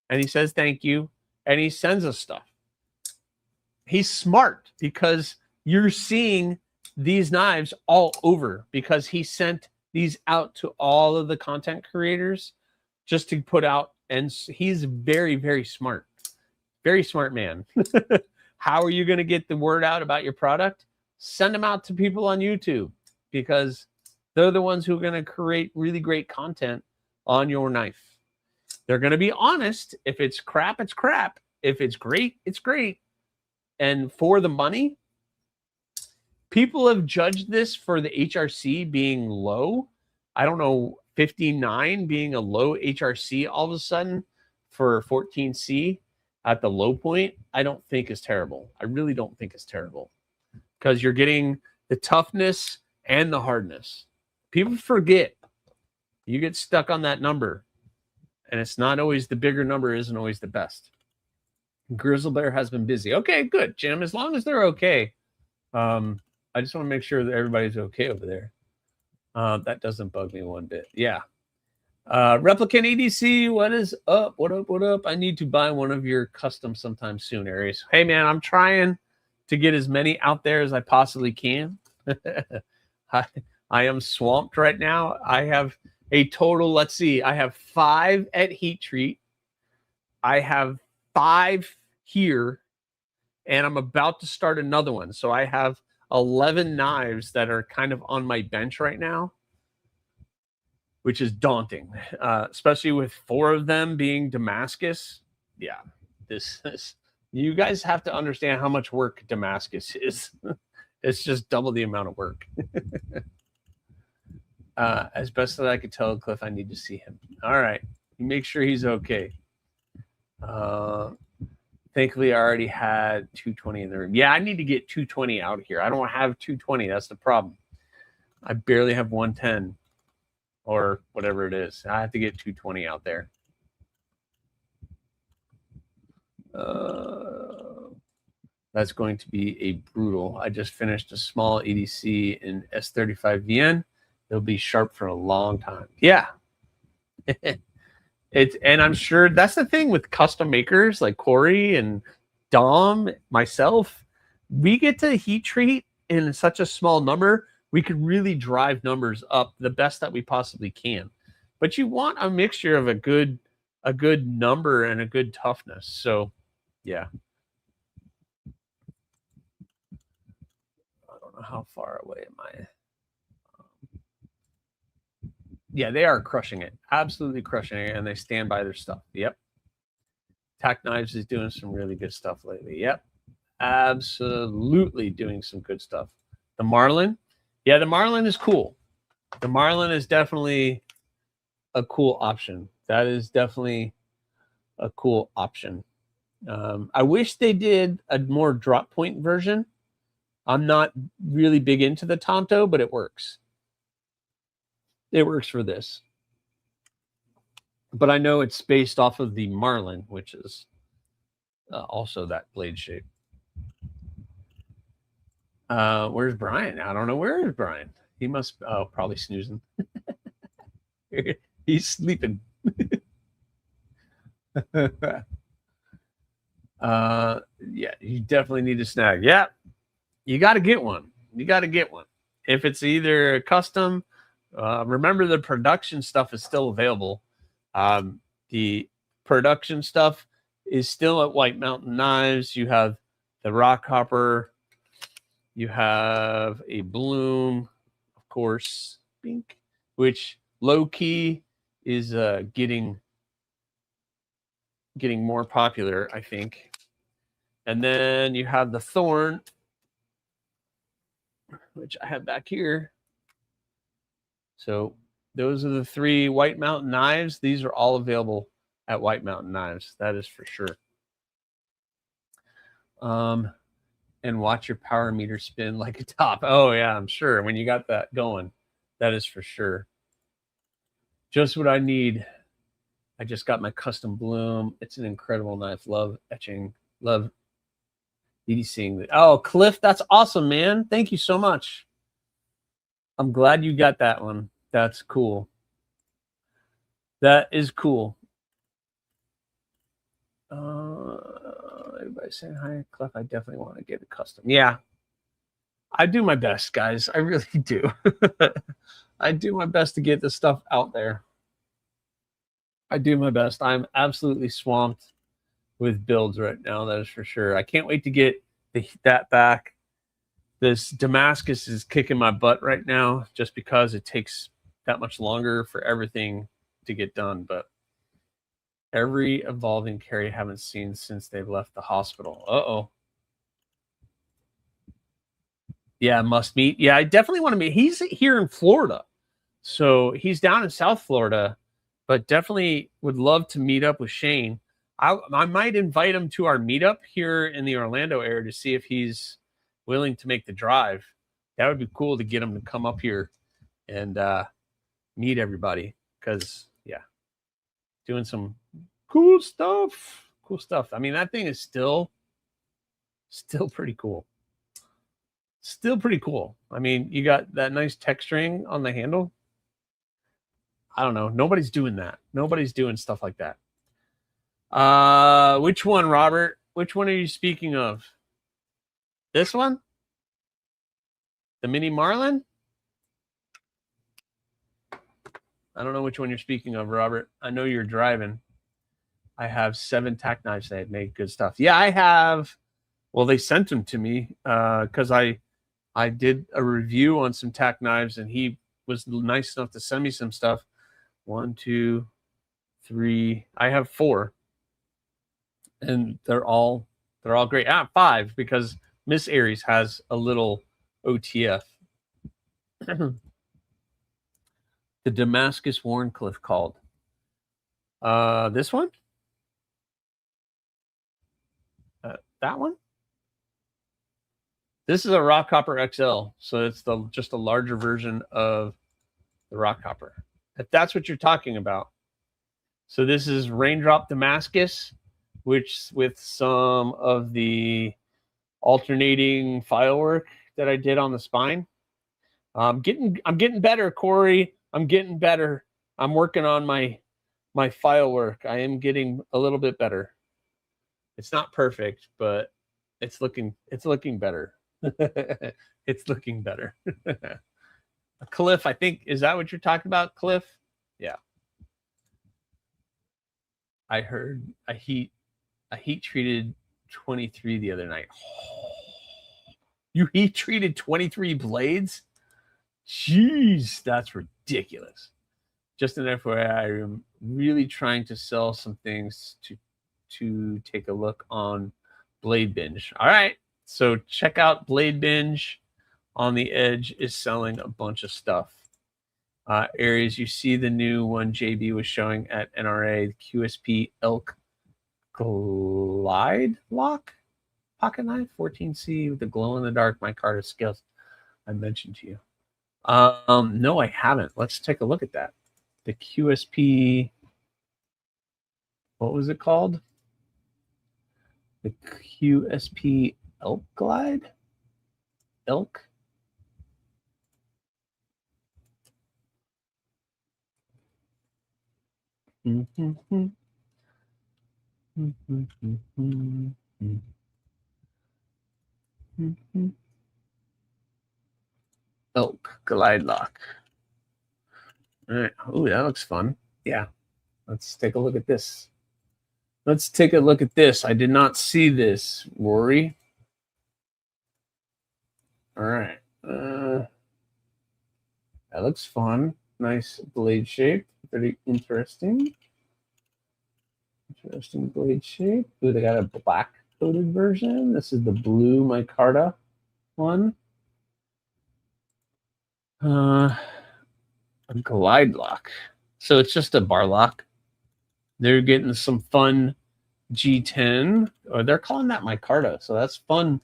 and he says thank you. And he sends us stuff. He's smart, because you're seeing these knives all over, because he sent these out to all of the content creators just to put out. And he's very, very smart. Very smart man. How are you going to get the word out about your product? Send them out to people on YouTube, because they're the ones who are going to create really great content on your knife. They're going to be honest. If it's crap, it's crap. If it's great, it's great. And for the money, people have judged this for the HRC being low. I don't know, 59 being a low HRC all of a sudden for 14C at the low point, I don't think is terrible. I really don't think it's terrible, because you're getting the toughness and the hardness. People forget. You get stuck on that number, and it's not always, the bigger number isn't always the best. Grizzle Bear has been busy. Okay, good, Jim. As long as they're okay. I just want to make sure that everybody's okay over there. That doesn't bug me one bit. Yeah. Replicant EDC, what is up? What up? What up? I need to buy one of your customs sometime soon, Aries. Hey, man, I'm trying to get as many out there as I possibly can. I am swamped right now. I have a total, let's see, I have 5 at Heat Treat. I have 5 here, and I'm about to start another one. So I have 11 knives that are kind of on my bench right now, which is daunting, especially with 4 of them being Damascus. Yeah, this is, you guys have to understand how much work Damascus is. It's just double the amount of work. As best as I could tell, Cliff, I need to see him. All right. Make sure he's okay. Thankfully, I already had 220 in the room. Yeah, I need to get 220 out here. I don't have 220. That's the problem. I barely have 110 or whatever it is. I have to get 220 out there. That's going to be a brutal. I just finished a small EDC in S35VN. It'll be sharp for a long time. Yeah. And I'm sure that's the thing with custom makers like Corey and Dom, myself. We get to heat treat in such a small number, we could really drive numbers up the best that we possibly can. But you want a mixture of a good number and a good toughness. So, yeah. I don't know how far away am I. Yeah, they are crushing it. Absolutely crushing it. And they stand by their stuff. Yep. Tack Knives is doing some really good stuff lately. Yep. Absolutely doing some good stuff. The Marlin. Yeah, the Marlin is cool. The Marlin is definitely a cool option. That is definitely a cool option. I wish they did a more drop point version. I'm not really big into the Tonto, but it works. It works for this. But I know it's based off of the Marlin, which is also that blade shape. Where's Brian? I don't know. Where is Brian? He must probably snoozing. He's sleeping. Yeah, you definitely need to snag. Yeah, you got to get one. You got to get one. If it's either custom, remember the production stuff is still available. The production stuff is still at White Mountain Knives. You have the Rock Hopper. You have a Bloom, of course, Bink, which low key is getting more popular, I think. And then you have the Thorn, which I have back here. So those are the 3 White Mountain Knives. These are all available at White Mountain Knives. That is for sure. And watch your power meter spin like a top. Oh, yeah, I'm sure. When you got that going, that is for sure. Just what I need. I just got my custom Bloom. It's an incredible knife. Love etching. Love EDCing. Oh, Cliff, that's awesome, man. Thank you so much. I'm glad you got that one. That's cool. That is cool. Everybody saying hi, Cliff. I definitely want to get a custom. Yeah, I do my best, guys. I really do. I do my best to get this stuff out there. I do my best. I'm absolutely swamped with builds right now. That is for sure. I can't wait to get that back. This Damascus is kicking my butt right now just because it takes that much longer for everything to get done. But every evolving carry I haven't seen since they've left the hospital. Uh-oh. Yeah, must meet. Yeah, I definitely want to meet. He's here in Florida. So he's down in South Florida, but definitely would love to meet up with Shane. I might invite him to our meetup here in the Orlando area to see if he's willing to make the drive. That would be cool to get him to come up here and meet everybody because, yeah, doing some cool stuff. Cool stuff. I mean, that thing is still pretty cool. Still pretty cool. I mean, you got that nice texturing on the handle. I don't know. Nobody's doing that. Nobody's doing stuff like that. Which one, Robert? Which one are you speaking of? This one? The Mini Marlin? I don't know which one you're speaking of, Robert. I know you're driving. I have 7 tack knives that make good stuff. Yeah, I have. Well, they sent them to me because I did a review on some tack knives, and he was nice enough to send me some stuff. 1, 2, 3. I have 4, and they're all great. 5 because Miss Aries has a little OTF. the Damascus Warncliffe called? This one? That one? This is a Rockhopper XL, so it's just a larger version of the Rockhopper. If that's what you're talking about. So this is Raindrop Damascus, which with some of the alternating file work that I did on the spine. I'm getting better, Corey. I'm getting better. I'm working on my file work. I am getting a little bit better. It's not perfect, but it's looking better. It's looking better. Cliff, I think, is that what you're talking about, Cliff? Yeah. I heard a heat treated 23 the other night. You heat treated 23 blades? Jeez, that's ridiculous. Just an FYI, I am really trying to sell some things to take a look on Blade Binge. All right, so check out Blade Binge. On the Edge is selling a bunch of stuff. Aries, you see the new one JB was showing at NRA, the QSP Elk Glide Lock pocket knife, 14C with the glow-in-the-dark micarta scales I mentioned to you. No, I haven't. Let's take a look at that. The QSP, what was it called? The QSP Elk Glide? Elk? Elk Glide Lock. All right. Oh, that looks fun. Yeah. Let's take a look at this. Let's take a look at this. I did not see this, Rory. All right. That looks fun. Nice blade shape. Very interesting. Interesting blade shape. Ooh, they got a black coated version. This is the blue micarta one. A glide lock. So it's just a bar lock. They're getting some fun G10. Or they're calling that micarta. So that's fun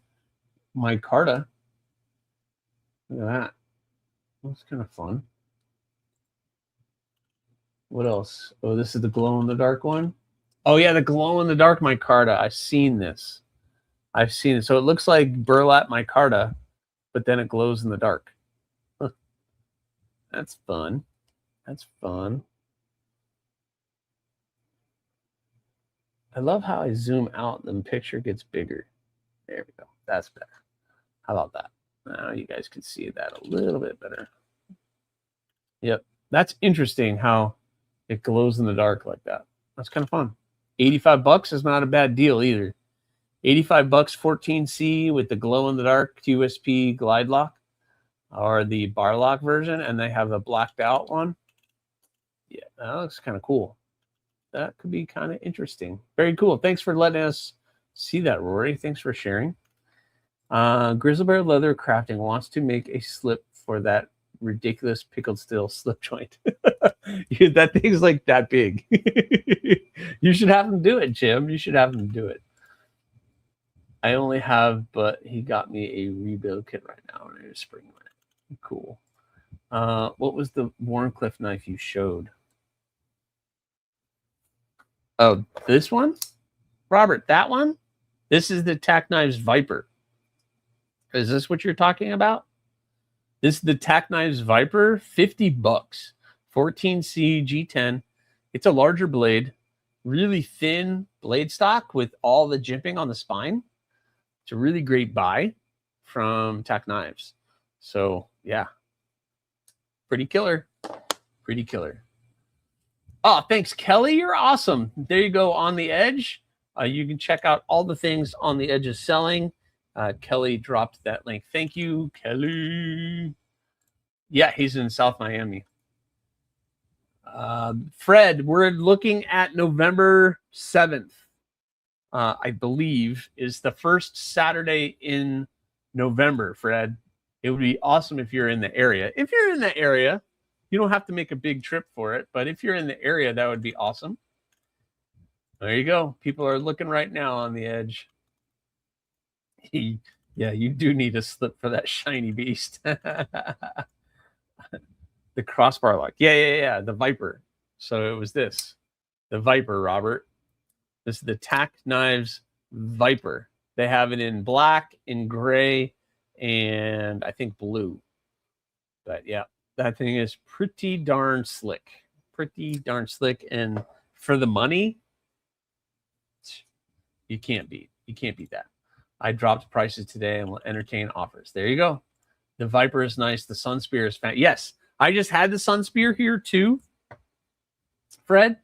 micarta. Look at that. That's kind of fun. What else? Oh, this is the glow-in-the-dark one. Oh, yeah, the glow-in-the-dark micarta. I've seen this. I've seen it. So it looks like burlap micarta, but then it glows in the dark. Huh. That's fun. That's fun. I love how I zoom out and the picture gets bigger. There we go. That's better. How about that? Now you guys can see that a little bit better. Yep. That's interesting how it glows in the dark like that. That's kind of fun. 85 bucks is not a bad deal either. 85 bucks 14C with the glow in the dark QSP glide lock or the bar lock version, and they have a blacked out one. Yeah, that looks kind of cool. That could be kind of interesting. Very cool. Thanks for letting us see that, Rory. Thanks for sharing. Grizzly Bear Leather Crafting wants to make a slip for that ridiculous pickled steel slip joint. That thing's like that big. You should have him do it, Jim. You should have him do it. I only have, but he got me a rebuild kit right now. And it's spring line. Cool. What was the Warncliffe knife you showed? Oh, this one? Robert, that one? This is the Tack Knives Viper. Is this what you're talking about? This is the Tack Knives Viper, 50 bucks. 14C G10. It's a larger blade, really thin blade stock with all the jimping on the spine. It's a really great buy from Tack Knives. So, yeah. Pretty killer. Pretty killer. Oh, thanks, Kelly. You're awesome. There you go, On the Edge. You can check out all the things On the Edge is selling. Kelly dropped that link. Thank you, Kelly. Yeah, he's in South Miami. Fred, we're looking at November 7th, I believe, is the first Saturday in November, Fred. It would be awesome if you're in the area. If you're in the area, You don't have to make a big trip for it, but if you're in the area, that would be awesome. There you go. People are looking right now on the edge. Yeah, you do need a slip for that shiny beast. The crossbar lock. Yeah. The Viper. So it was this. The Viper, Robert. This is the Tack Knives Viper. They have it in black, in gray, and I think blue. But yeah, that thing is pretty darn slick. Pretty darn slick. And for the money, you can't beat that. I dropped prices today and will entertain offers. There you go. The Viper is nice. The Sun Spear is fantastic. Yes, I just had the Sun Spear here too, Fred.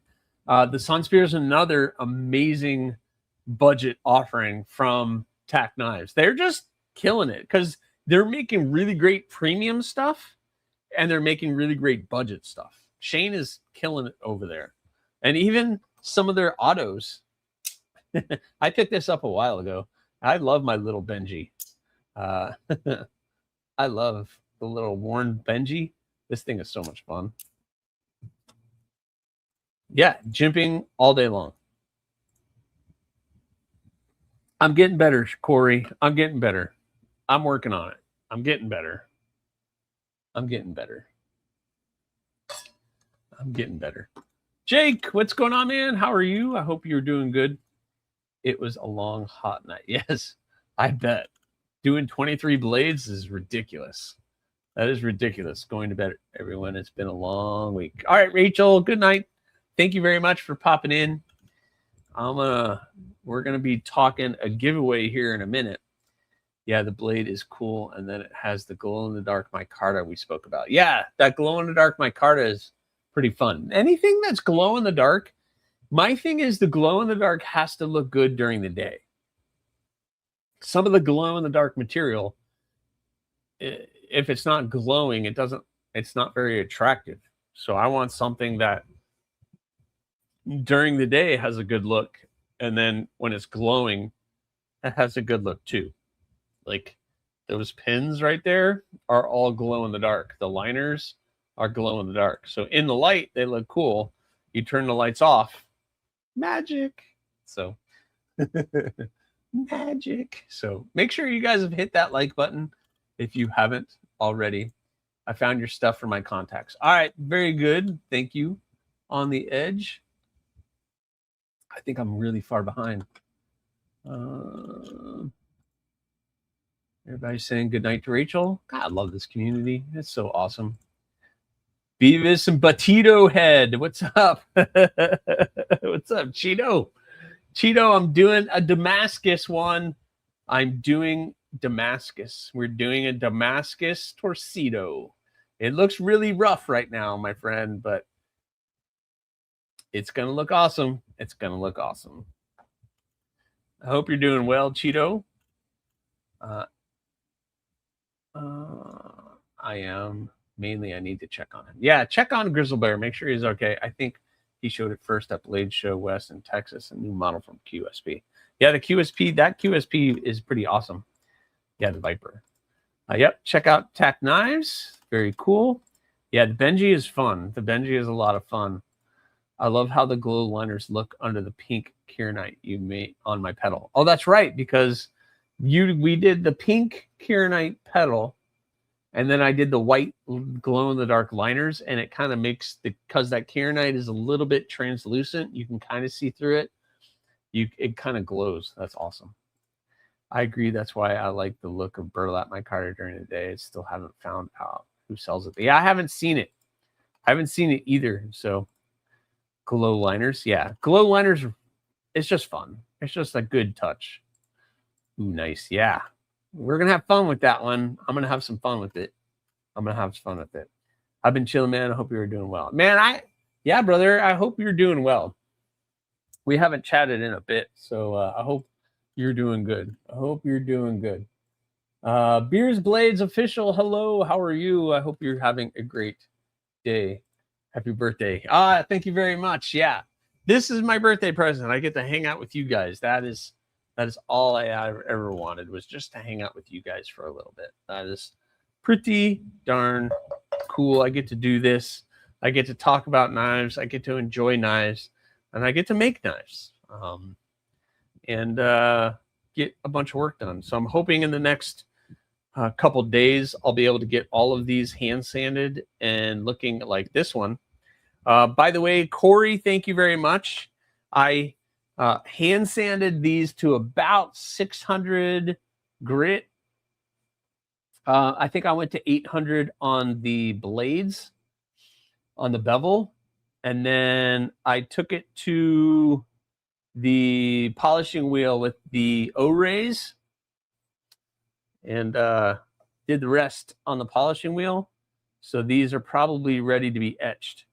The Sun Spear is another amazing budget offering from Tack Knives. They're just killing it because they're making really great premium stuff and they're making really great budget stuff. Shane is killing it over there. And even some of their autos. I picked this up a while ago. I love my little Benji. I love the little worn Benji. This thing is so much fun. Yeah, jimping all day long. I'm getting better, Corey. I'm getting better. I'm working on it. I'm getting better. I'm getting better. I'm getting better. Jake, what's going on, man? How are you? I hope you're doing good. It was a long, hot night. Yes, I bet. Doing 23 blades is ridiculous. That is ridiculous. Going to bed, everyone. It's been a long week. All right, Rachel, good night. Thank you very much for popping in. We're gonna be talking a giveaway here in a minute. Yeah, the blade is cool, and then it has the glow-in-the-dark micarta we spoke about. Yeah, that glow-in-the-dark micarta is pretty fun. Anything that's glow-in-the-dark, my thing is the glow-in-the-dark has to look good during the day. Some of the glow-in-the-dark material, if it's not glowing, it's not very attractive. So I want something that during the day has a good look, and then when it's glowing, it has a good look too. Like those pins right there are all glow in the dark. The liners are glow in the dark. So in the light, they look cool. You turn the lights off, magic. So magic. So make sure you guys have hit that like button if you haven't already. I found your stuff for my contacts. All right, very good. Thank you. On the edge. I think I'm really far behind. Everybody's saying good night to Rachel. God, I love this community. It's so awesome. Beavis and Batito Head. What's up? What's up, Cheeto? Cheeto, I'm doing a Damascus one. I'm doing Damascus. We're doing a Damascus Torcido. It looks really rough right now, my friend, but it's going to look awesome. It's going to look awesome. I hope you're doing well, Cheeto. I am. Mainly, I need to check on him. Yeah, check on Grizzlebear. Make sure he's okay. I think he showed it first at Blade Show West in Texas, a new model from QSP. Yeah, the QSP, that QSP is pretty awesome. Yeah, the Viper. Yep, check out Tack Knives. Very cool. Yeah, the Benji is fun. The Benji is a lot of fun. I love how the glow liners look under the pink Kieranite you made on my pedal. Oh, that's right, because we did the pink Kieranite pedal, and then I did the white glow-in-the-dark liners, and it kind of makes because that Kieranite is a little bit translucent, you can kind of see through it. It kind of glows. That's awesome. I agree. That's why I like the look of burlap micarta during the day. I still haven't found out who sells it. But yeah, I haven't seen it. I haven't seen it either. So glow liners. Yeah, glow liners. It's just fun. It's just a good touch. Ooh, nice. Yeah. We're going to have fun with that one. I'm going to have some fun with it. I've been chilling, man. I hope you're doing well. Man, yeah, brother. I hope you're doing well. We haven't chatted in a bit, so I hope you're doing good. Beers Blades Official, hello. How are you? I hope you're having a great day. Happy birthday. Thank you very much. Yeah. This is my birthday present. I get to hang out with you guys. That is all I ever wanted, was just to hang out with you guys for a little bit. That is pretty darn cool. I get to do this. I get to talk about knives. I get to enjoy knives, and I get to make knives, and get a bunch of work done. So I'm hoping in the next couple days I'll be able to get all of these hand sanded and looking like this one. By the way, Corey, thank you very much. I hand sanded these to about 600 grit. I think I went to 800 on the blades, on the bevel, and then I took it to the polishing wheel with the O-rays and did the rest on the polishing wheel. So these are probably ready to be etched.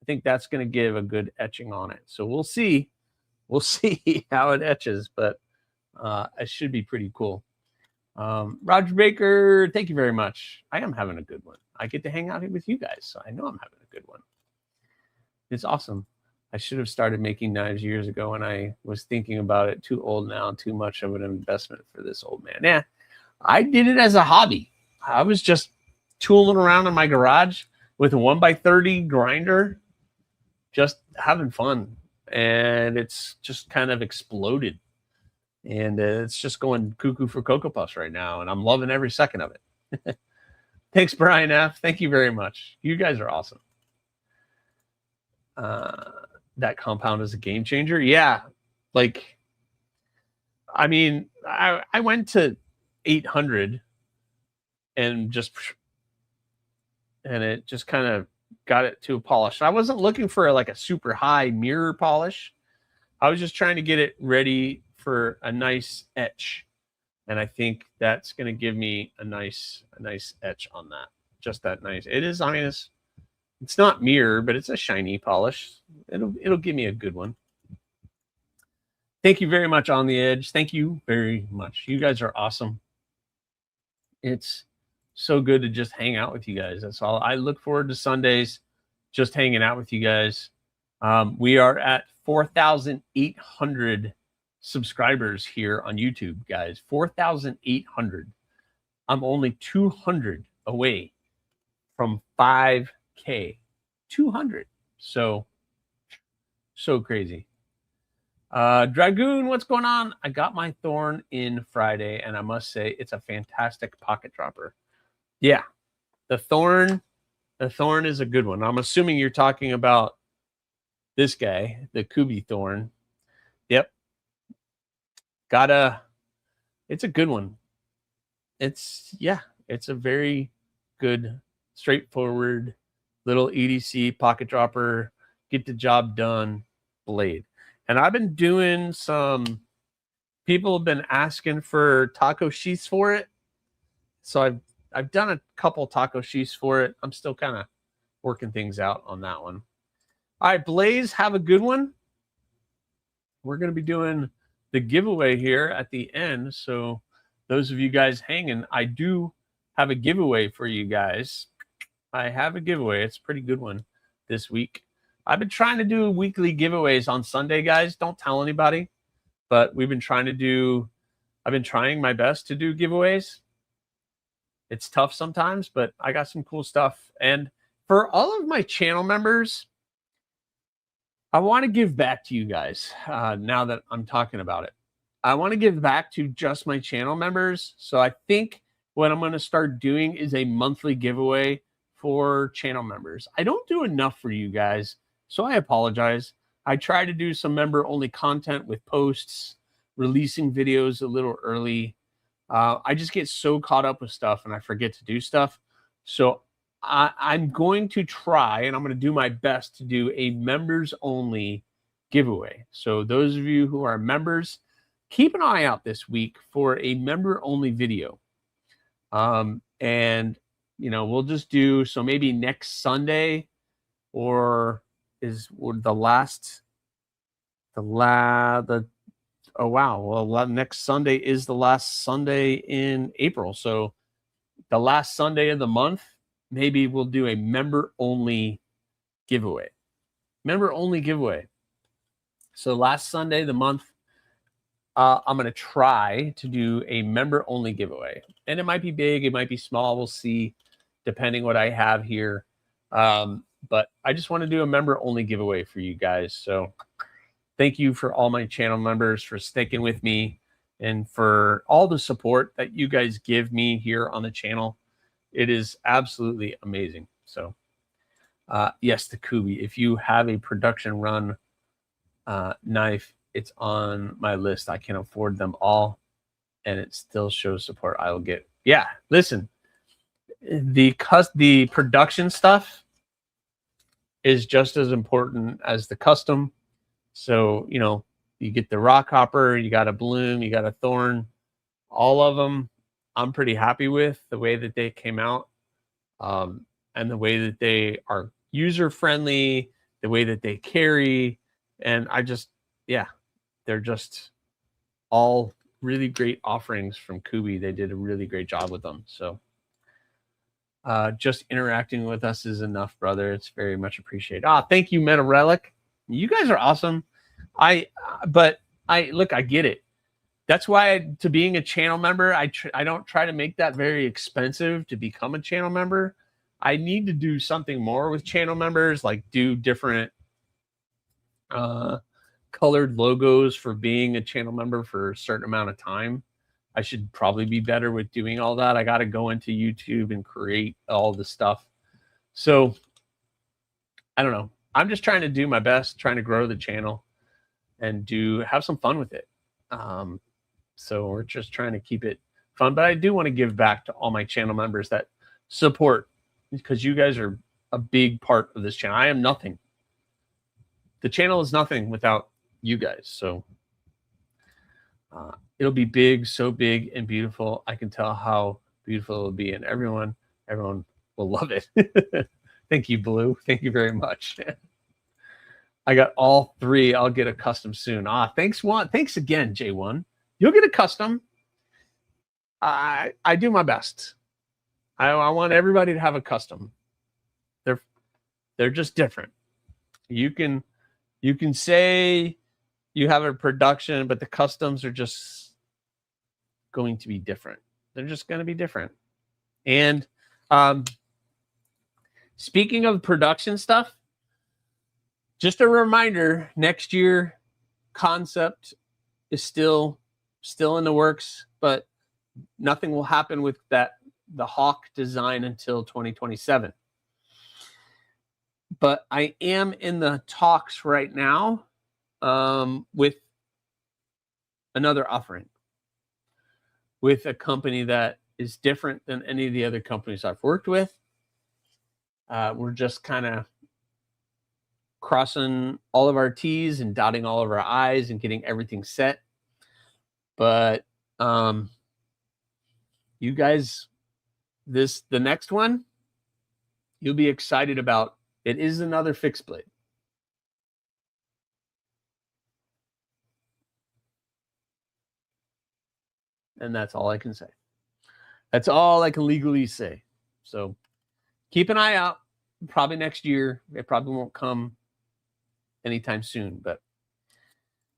I think that's going to give a good etching on it. So we'll see. We'll see how it etches, but it should be pretty cool. Roger Baker, thank you very much. I am having a good one. I get to hang out here with you guys, so I know I'm having a good one. It's awesome. I should have started making knives years ago when I was thinking about it. Too old now, too much of an investment for this old man. Yeah, I did it as a hobby. I was just tooling around in my garage with a 1x30 grinder, just having fun. And it's just kind of exploded. And it's just going cuckoo for Cocoa Puffs right now. And I'm loving every second of it. Thanks, Brian F. Thank you very much. You guys are awesome. That compound is a game changer. Yeah. Like, I mean, I went to 800 and it just kind of got it to a polish. I wasn't looking for like a super high mirror polish. I was just trying to get it ready for a nice etch, and I think that's going to give me a nice etch on that. Just that nice. It is. I mean, it's not mirror, but it's a shiny polish. It'll give me a good one. Thank you very much, On the Edge. Thank you very much. You guys are awesome. It's so good to just hang out with you guys. That's all. I look forward to Sundays, just hanging out with you guys. We are at 4,800 subscribers here on YouTube, guys. 4,800. I'm only 200 away from 5K. 200. So crazy. Dragoon, what's going on? I got my Thorn in Friday, and I must say it's a fantastic pocket dropper. Yeah, the Thorn is a good one. I'm assuming you're talking about this guy, the Kubi Thorn. Yep. It's a good one. It's a very good, straightforward little EDC pocket dropper, get the job done blade. And I've been doing some, people have been asking for taco sheaths for it. So I've done a couple taco sheaths for it. I'm still kind of working things out on that one. All right, Blaze, have a good one. We're going to be doing the giveaway here at the end. So those of you guys hanging, I do have a giveaway for you guys. I have a giveaway. It's a pretty good one this week. I've been trying to do weekly giveaways on Sunday, guys. Don't tell anybody. But I've been trying my best to do giveaways. It's tough sometimes, but I got some cool stuff. And for all of my channel members, I want to give back to you guys now that I'm talking about it. I want to give back to just my channel members. So I think what I'm going to start doing is a monthly giveaway for channel members. I don't do enough for you guys, so I apologize. I try to do some member-only content with posts, releasing videos a little early. I just get so caught up with stuff and I forget to do stuff. So I'm going to try, and I'm going to do my best to do a members-only giveaway. So those of you who are members, keep an eye out this week for a member-only video. And, you know, we'll just do, so maybe next Sunday or next Sunday is the last Sunday in April. So the last Sunday of the month, maybe we'll do a member-only giveaway. Member-only giveaway. So last Sunday of the month, I'm going to try to do a member-only giveaway. And it might be big, it might be small, we'll see. depending what I have here. But I just want to do a member only giveaway for you guys. So thank you for all my channel members for sticking with me and for all the support that you guys give me here on the channel. It is absolutely amazing. So yes, the Kubi, if you have a production run knife, it's on my list. I can afford them all and it still shows support. I will get, yeah, listen, the production stuff is just as important as the custom. So, you know, you get the rock hopper, you got a bloom, you got a thorn, all of them I'm pretty happy with the way that they came out, and the way that they are user friendly, the way that they carry. And I just, yeah, they're just all really great offerings from Kubi. They did a really great job with them. So just interacting with us is enough, brother. It's very much appreciated. Thank you, Meta Relic. You guys are awesome. But look, I get it. That's why to being a channel member, I don't try to make that very expensive to become a channel member. I need to do something more with channel members, like do different colored logos for being a channel member for a certain amount of time. I should probably be better with doing all that. I got to go into YouTube and create all the stuff. So I don't know. I'm just trying to do my best, trying to grow the channel and have some fun with it. So we're just trying to keep it fun, but I do want to give back to all my channel members that support, because you guys are a big part of this channel. I am nothing. The channel is nothing without you guys. So it'll be big, so big and beautiful. I can tell how beautiful it'll be, and everyone will love it. Thank you, Blue. Thank you very much. I got all three. I'll get a custom soon. Thanks, Juan. Thanks again, J1. You'll get a custom. I do my best. I want everybody to have a custom. They're just different. You can say you have a production, but the customs are just going to be different. They're just going to be different. And speaking of production stuff, just a reminder, next year concept is still in the works, but nothing will happen with the Hawk design until 2027. But I am in the talks right now with another offering with a company that is different than any of the other companies I've worked with. We're just kind of crossing all of our T's and dotting all of our I's and getting everything set. But you guys, the next one, you'll be excited about. It is another fixed blade. And that's all I can say. That's all I can legally say. So keep an eye out. Probably next year. It probably won't come anytime soon. But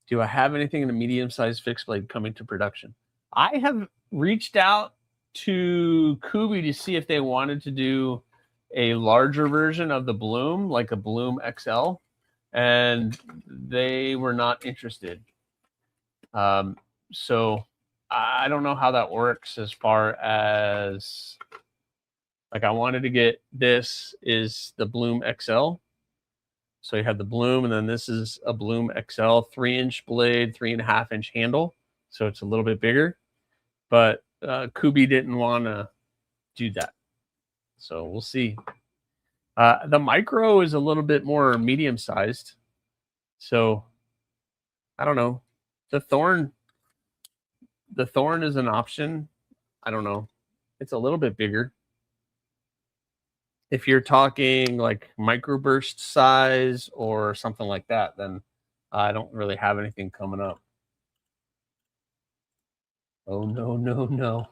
do I have anything in a medium-sized fixed blade coming to production? I have reached out to Kubi to see if they wanted to do a larger version of the Bloom, like a Bloom XL, and they were not interested. So I don't know how that works as far as, like, I wanted to get, this is the Bloom XL. So you have the Bloom, and then this is a Bloom XL, 3-inch blade, 3.5-inch handle. So it's a little bit bigger, but Kubi didn't want to do that. So we'll see. The micro is a little bit more medium sized. So I don't know. The thorn is an option. I don't know. It's a little bit bigger. If you're talking like microburst size or something like that, then I don't really have anything coming up. Oh, no, no, no.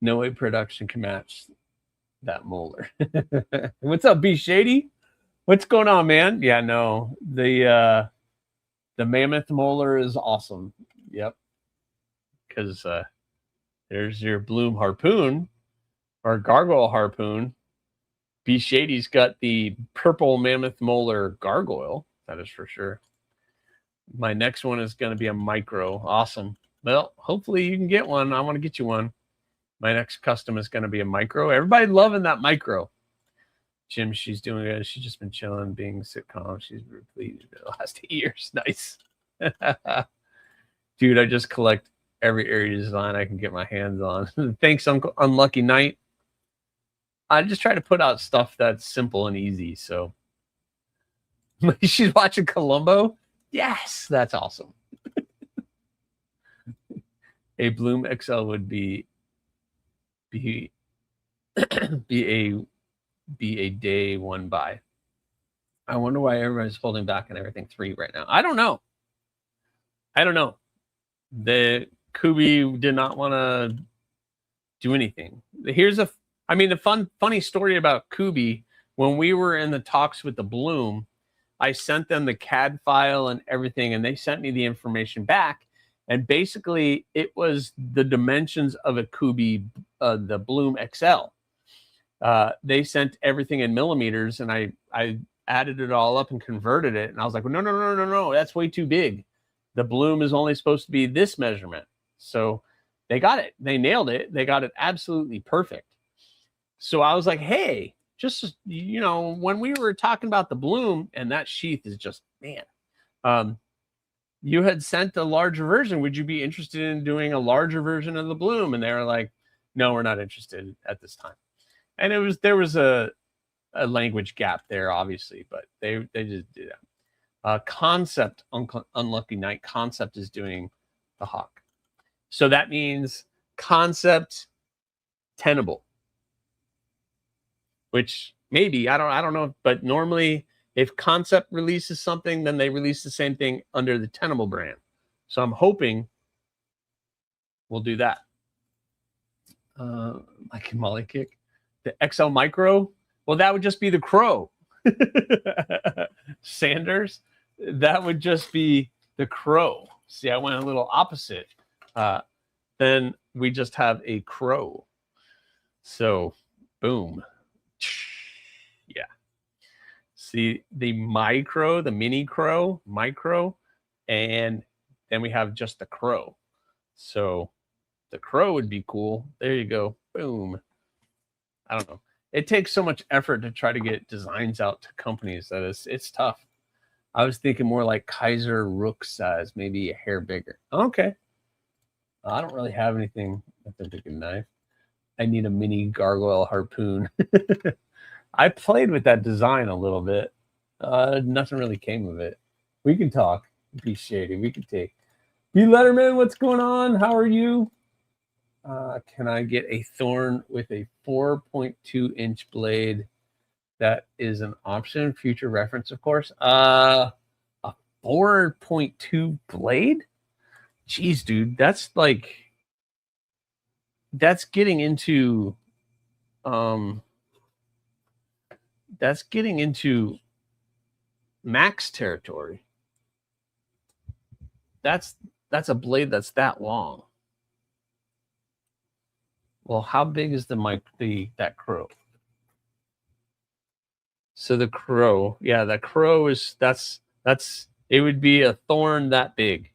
No way production can match that molar. What's up, B Shady? What's going on, man? Yeah, no. The Mammoth molar is awesome. Yep. Because There's your Bloom harpoon or gargoyle harpoon. B Shady's got the purple mammoth molar gargoyle. That is for sure. My next one is going to be a micro. Awesome. Well, hopefully you can get one. I want to get you one. My next custom is going to be a micro. Everybody loving that micro. Jim, she's doing good. She's just been chilling, being sitcom. She's completed the last 8 years. Nice. Dude, I just collect every area design I can get my hands on. Thanks, Uncle Unlucky Knight. I just try to put out stuff that's simple and easy. So she's watching Columbo. Yes, that's awesome. A Bloom XL would be a day one buy. I wonder why everybody's holding back on everything 3 right now. I don't know. The Kubi did not want to do anything. Here's the funny story about Kubi. When we were in the talks with the Bloom, I sent them the CAD file and everything, and they sent me the information back. And basically, it was the dimensions of a Kubi, the Bloom XL. They sent everything in millimeters, and I added it all up and converted it. And I was like, well, no, that's way too big. The Bloom is only supposed to be this measurement. So they got it. They nailed it. They got it absolutely perfect. So I was like, hey, just, when we were talking about the Bloom, and that sheath is just, man, you had sent a larger version. Would you be interested in doing a larger version of the Bloom? And they were like, no, we're not interested at this time. And there was a language gap there, obviously, but they just did that. Concept, Unlucky Knight, Concept is doing the Hawk. So that means Concept Tenable, which maybe, I don't know, but normally if Concept releases something, then they release the same thing under the Tenable brand. So I'm hoping we'll do that. Like Molly Kick. The XL Micro, well, that would just be the Crow. Sanders, that would just be the Crow. See, I went a little opposite. Then we just have a Crow. So, boom. Yeah. See, the Micro, the Mini Crow, Micro, and then we have just the Crow. So, the Crow would be cool. There you go. Boom. I don't know. It takes so much effort to try to get designs out to companies that it's tough. I was thinking more like Kaiser Rook size, maybe a hair bigger. Okay. I don't really have anything with a big knife. I need a mini gargoyle harpoon. I played with that design a little bit. Nothing really came of it. We can talk. Be shady. We can take. B Letterman, what's going on? How are you? Can I get a thorn with a 4.2-inch blade? That is an option. Future reference, of course. A 4.2 blade? Jeez, dude. That's getting into max territory. That's a blade that's that long. Well, how big is that Crow? So the Crow, yeah, that Crow is it would be a thorn that big.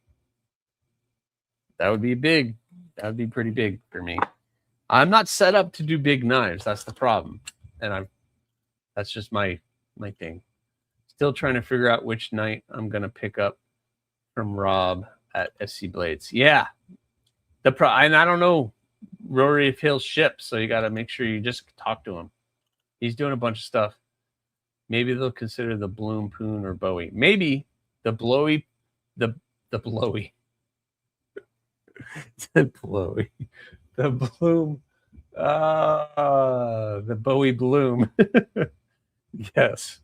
That would be big. That would be pretty big for me. I'm not set up to do big knives. That's the problem, and that's just my thing. Still trying to figure out which knight I'm gonna pick up from Rob at SC Blades. Yeah, and I don't know, Rory, if he'll ship, so you got to make sure you just talk to him. He's doing a bunch of stuff. Maybe they'll consider the Bloom, Poon, or Bowie. Maybe the Blowy, the Blowy, the Blowy, the Bloom, the Bowie Bloom. Yes.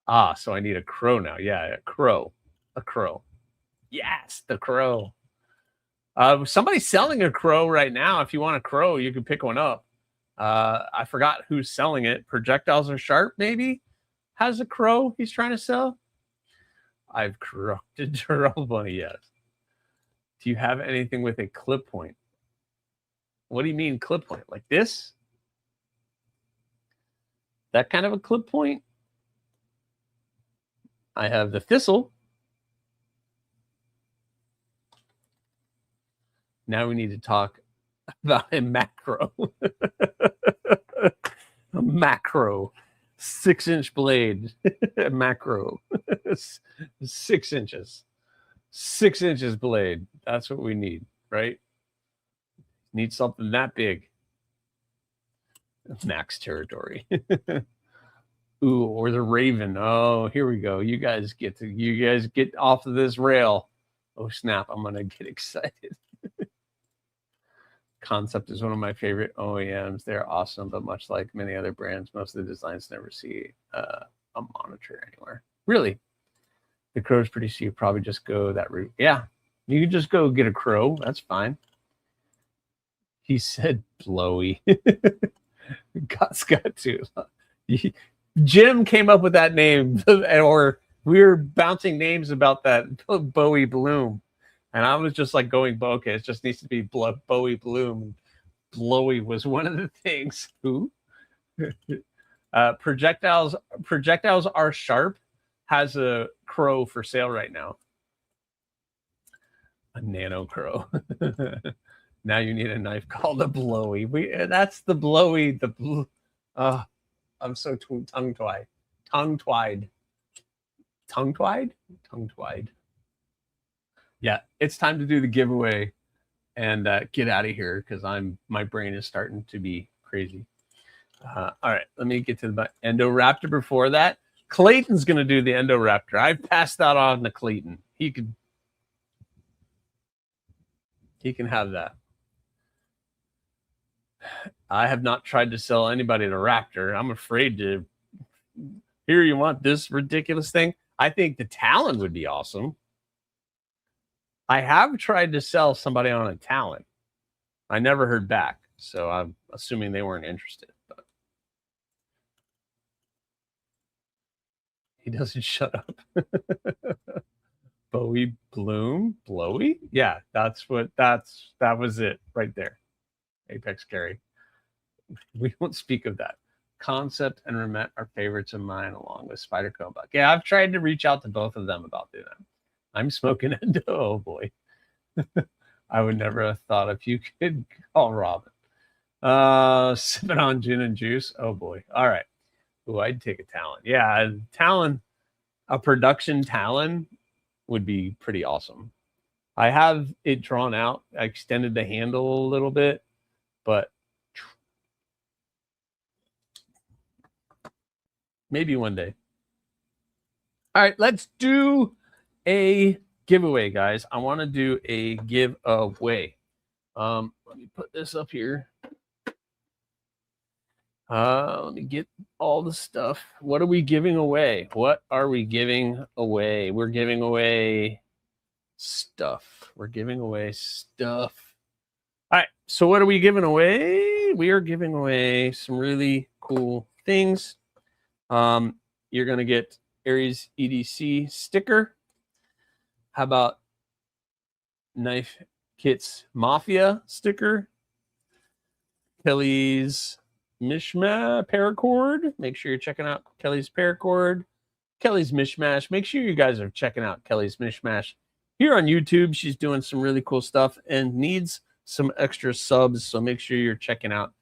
So I need a Crow now. Yeah, a Crow. Yes, the Crow. Somebody's selling a Crow right now. If you want a Crow, you can pick one up. I forgot who's selling it. Projectiles Are Sharp, maybe, has a Crow he's trying to sell. I've corrupted Turtle Bunny, yes. Do you have anything with a clip point? What do you mean clip point? Like this? That kind of a clip point? I have the thistle. Now we need to talk about a macro. A macro. 6-inch blade. Macro. 6 inches. 6 inches blade. That's what we need, right? Need something that big. Max territory. Ooh, or the Raven. Oh, here we go. You guys get off of this rail. Oh snap, I'm gonna get excited. Concept is one of my favorite OEMs. They're awesome, but much like many other brands, most of the designs never see a monitor anywhere. Really? The Crow's pretty cheap. You probably just go that route. Yeah, you can just go get a Crow. That's fine. He said blowy. God's got to. Jim came up with that name, or we were bouncing names about that Bowie Bloom. And I was just like going, okay, it just needs to be Bowie Bloom. Blowy was one of the things. Who? Projectiles Are Sharp has a Crow for sale right now. A Nano Crow. Now you need a knife called a Blowy. That's the Blowy. I'm so tongue-tied. Tongue-tied. Yeah, it's time to do the giveaway and get out of here because my brain is starting to be crazy. All right, let me get to the Endoraptor before that. Clayton's going to do the Endoraptor. I've passed that on to Clayton. He can have that. I have not tried to sell anybody the Raptor. I'm afraid to. Here, you want this ridiculous thing? I think the Talon would be awesome. I have tried to sell somebody on a Talon. I never heard back, so I'm assuming they weren't interested. But he doesn't shut up. Bowie Bloom? Blowy? Yeah, that was it right there. Apex Carry. We won't speak of that. Concept and Remet are favorites of mine, along with Spider Cobuck. Yeah, I've tried to reach out to both of them about doing that. I'm smoking Endo. Oh boy. I would never have thought if you could call Robin. Sipping on gin and juice. Oh boy. All right. Ooh, I'd take a Talon. Yeah, Talon, a production Talon would be pretty awesome. I have it drawn out. I extended the handle a little bit, but maybe one day. All right, let's do a giveaway, guys. I want to do a giveaway. Let me put this up here. Let me get all the stuff. What are we giving away? What are we giving away? We're giving away stuff. We're giving away stuff. All right, so what are we giving away? We are giving away some really cool things. You're going to get AriesEDC sticker. How about Knife Kits Mafia sticker? Kelly's Mishmash paracord. Make sure you're checking out Kelly's paracord. Kelly's Mishmash. Make sure you guys are checking out Kelly's Mishmash here on YouTube. She's doing some really cool stuff and needs some extra subs, so make sure you're checking out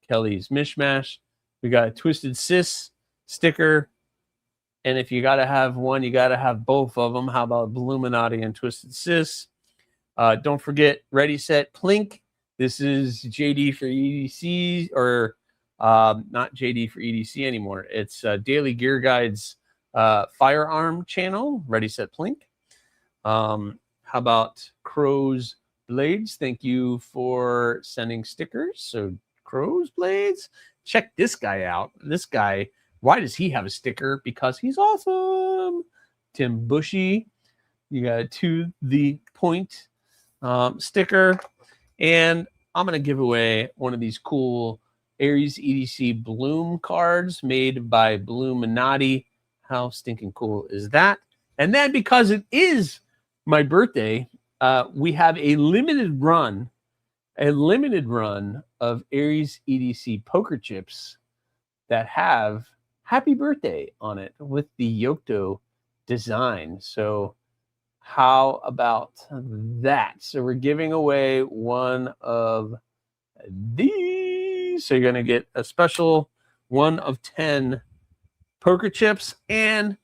Kelly's Mishmash. We got a Twisted Sis sticker. And if you got to have one, you got to have both of them. How about Illuminati and Twisted Sis? Don't forget Ready, Set, Plink. This is JD for EDC, or not JD for EDC anymore. It's Daily Gear Guide's firearm channel, Ready, Set, Plink. How about Crow's Blades? Thank you for sending stickers. So Crow's Blades. Check this guy out. This guy, why does he have a sticker? Because he's awesome. Tim Bushy. You got a To The Point sticker. And I'm going to give away one of these cool AriesEDC Bloom cards made by Bloominati. How stinking cool is that? And then because it is my birthday, we have a limited run a limited run of AriesEDC poker chips that have happy birthday on it with the Yocto design. So how about that? So we're giving away one of these. So you're going to get a special 1 of 10 poker chips, and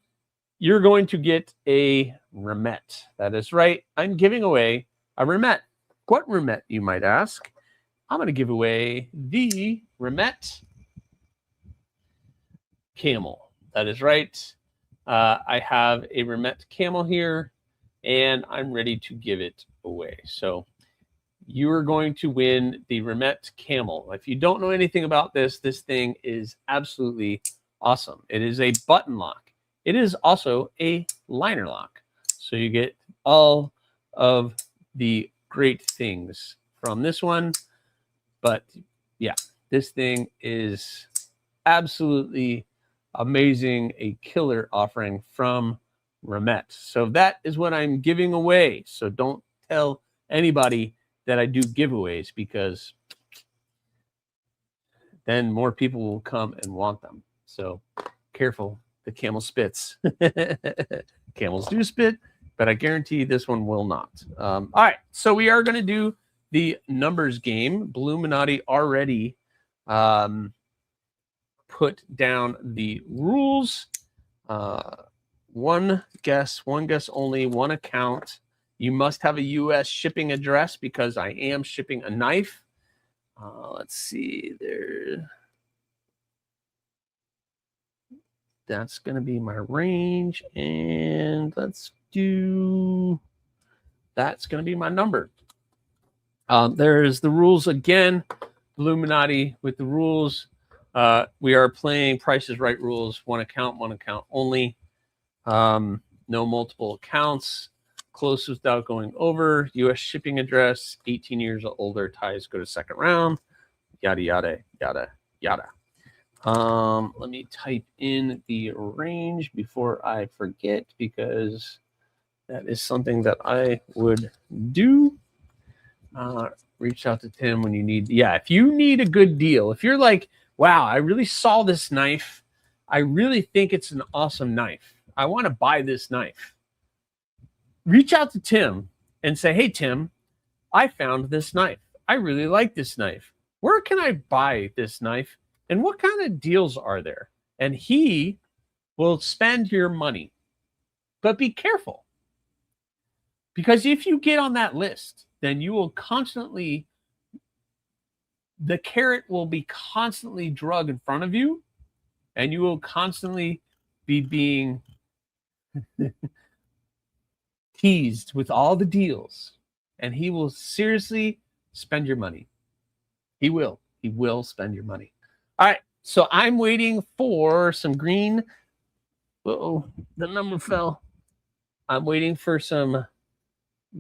you're going to get a remet. That is right. I'm giving away a remet. What remet, you might ask? I'm going to give away the remet camel. That is right. I have a remet camel here, and I'm ready to give it away. So you are going to win the remet camel. If you don't know anything about this, this thing is absolutely awesome. It is a button lock. It is also a liner lock. So you get all of the great things from this one. But yeah, this thing is absolutely amazing, a killer offering from remet. So that is what I'm giving away. So don't tell anybody that I do giveaways, because then more people will come and want them. So careful, the camel spits. Camels do spit, but I guarantee this one will not. All right, so we are going to do the numbers game. Bluminati already put down the rules. One guess only, one account. You must have a U.S. shipping address because I am shipping a knife. Let's see there. That's going to be my range. And let's do, that's going to be my number. There's the rules again. Bluminati with the rules. We are playing Price is Right rules. One account only. No multiple accounts. Close without going over. U.S. shipping address. 18 years or older. Ties go to second round. Yada, yada, yada, yada. Let me type in the range before I forget, because that is something that I would do. Reach out to Tim when you need. Yeah, if you need a good deal, if you're like, wow, I really saw this knife. I really think it's an awesome knife. I want to buy this knife. Reach out to Tim and say, hey, Tim, I found this knife. I really like this knife. Where can I buy this knife? And what kind of deals are there? And he will spend your money. But be careful. Because if you get on that list, then you will constantly, the carrot will be constantly drug in front of you, and you will constantly be being teased with all the deals, and he will seriously spend your money. He will spend your money. All right, so I'm waiting for some green. Uh-oh, the number fell. I'm waiting for some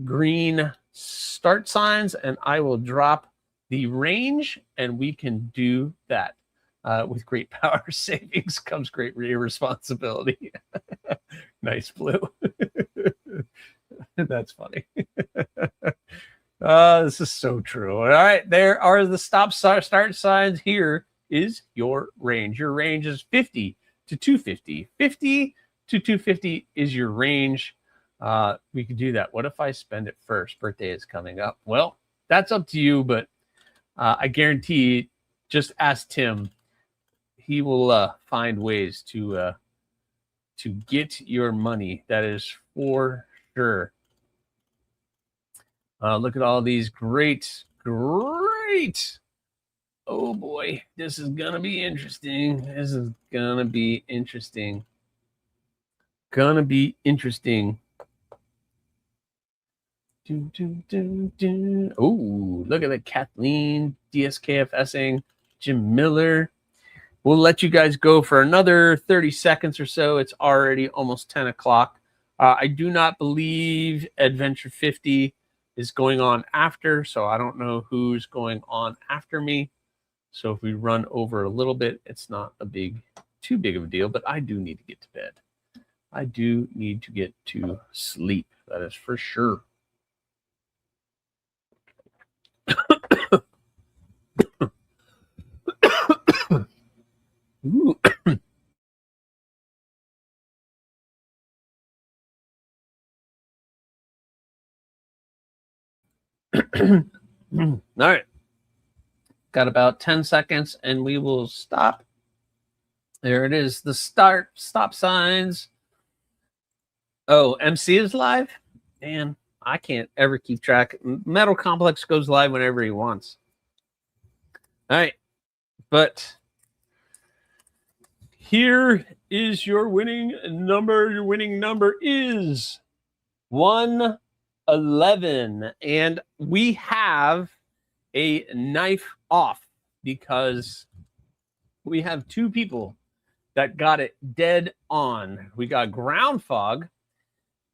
green start signs, and I will drop the range, and we can do that. With great power savings comes great responsibility. Nice, Blue. That's funny. This is so true. All right, there are the start signs. Here is your range. Your range is 50 to 250. 50 to 250 is your range. We could do that. What if I spend it first? Birthday is coming up. Well, that's up to you, but I guarantee, just ask Tim. He will find ways to get your money. That is for sure. Look at all these great. Oh boy, this is gonna be interesting. Gonna be interesting. Oh, look at that. Kathleen, DSKFSing, Jim Miller. We'll let you guys go for another 30 seconds or so. It's already almost 10 o'clock. I do not believe Adventure 50 is going on after, so I don't know who's going on after me. So if we run over a little bit, it's not too big of a deal, but I do need to get to bed. I do need to get to sleep. That is for sure. All right. Got about 10 seconds and we will stop. There it is. The stop signs. Oh, MC is live? Man, I can't ever keep track. Metal Complex goes live whenever he wants. All right. But here is your winning number. Your winning number is 111. And we have a knife off because we have two people that got it dead on. We got Ground Fog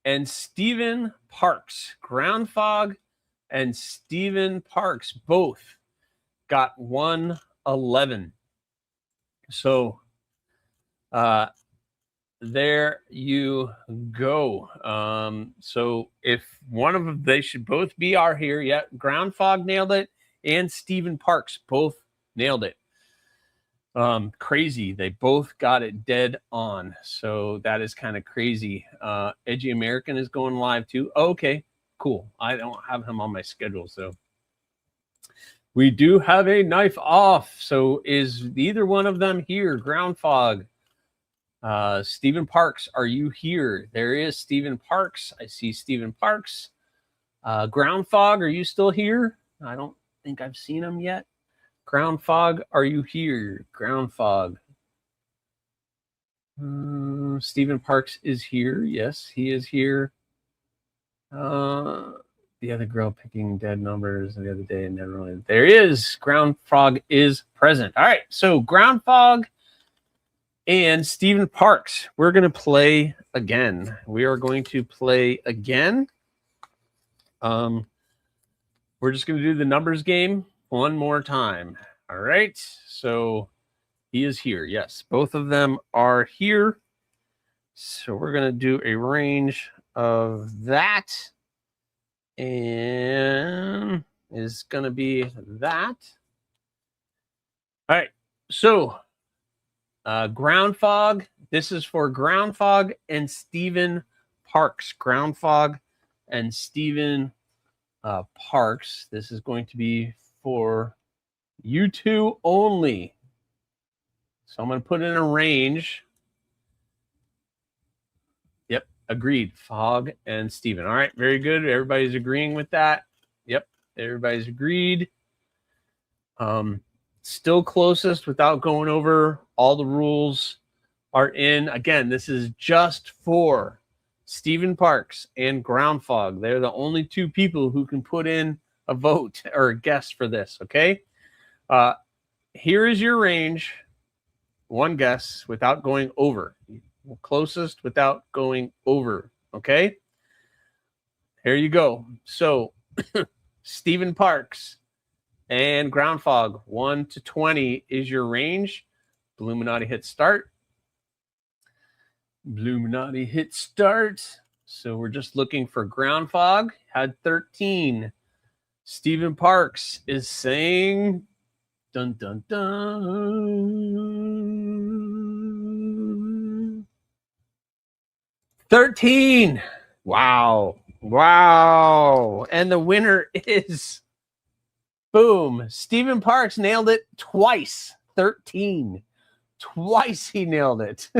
and Stephen Parks. Ground Fog and Stephen Parks both got 111. So there you go. So if one of them, they should both be here. Yeah, Ground Fog nailed it, and Stephen Parks both nailed it. Crazy. They both got it dead on. So that is kind of crazy. Edgy American is going live too. Okay, cool. I don't have him on my schedule, so we do have a knife off. So is either one of them here? Ground Fog. Stephen Parks, are you here? There is Stephen Parks. I see Stephen Parks. Ground Fog, are you still here? I don't think I've seen him yet. Ground Fog, are you here? Ground Fog. Stephen Parks is here. Yes, he is here. The other girl picking dead numbers the other day and never really. There he is. Ground Fog is present. All right, so Ground Fog and Stephen Parks, we're going to play again. We are going to play again. We're just going to do the numbers game one more time. All right. So he is here. Yes, both of them are here. So we're going to do a range of that. And is going to be that. All right. So Ground Fog. This is for Ground Fog and Stephen Parks. Ground Fog and Stephen Parks. This is going to be for you two only. So I'm going to put in a range. Yep, agreed. Fog and Stephen. All right, very good. Everybody's agreeing with that. Yep, everybody's agreed. Still closest without going over all the rules are in. Again, this is just for Stephen Parks and Ground Fog. They're the only two people who can put in a vote or a guess for this, okay? Here is your range. One guess without going over. Closest without going over, okay? Here you go. So, Stephen Parks and Ground Fog, 1 to 20 is your range. Bluminati hit start. Bluminati hit start. So we're just looking for Ground Fog. Had 13. Stephen Parks is saying, dun, dun, dun. 13. Wow. Wow. And the winner is, boom, Stephen Parks nailed it twice. 13. Twice he nailed it.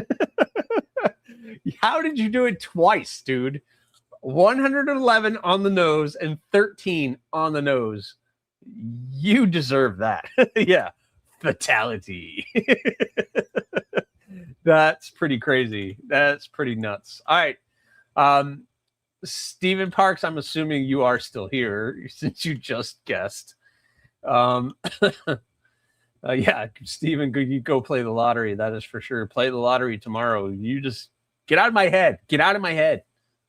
How did you do it twice, dude? 111 on the nose and 13 on the nose. You deserve that. Yeah. Fatality. That's pretty crazy. That's pretty nuts. All right. Stephen Parks, I'm assuming you are still here since you just guessed. Yeah, Stephen, you go play the lottery. That is for sure. Play the lottery tomorrow. You just get out of my head. Get out of my head.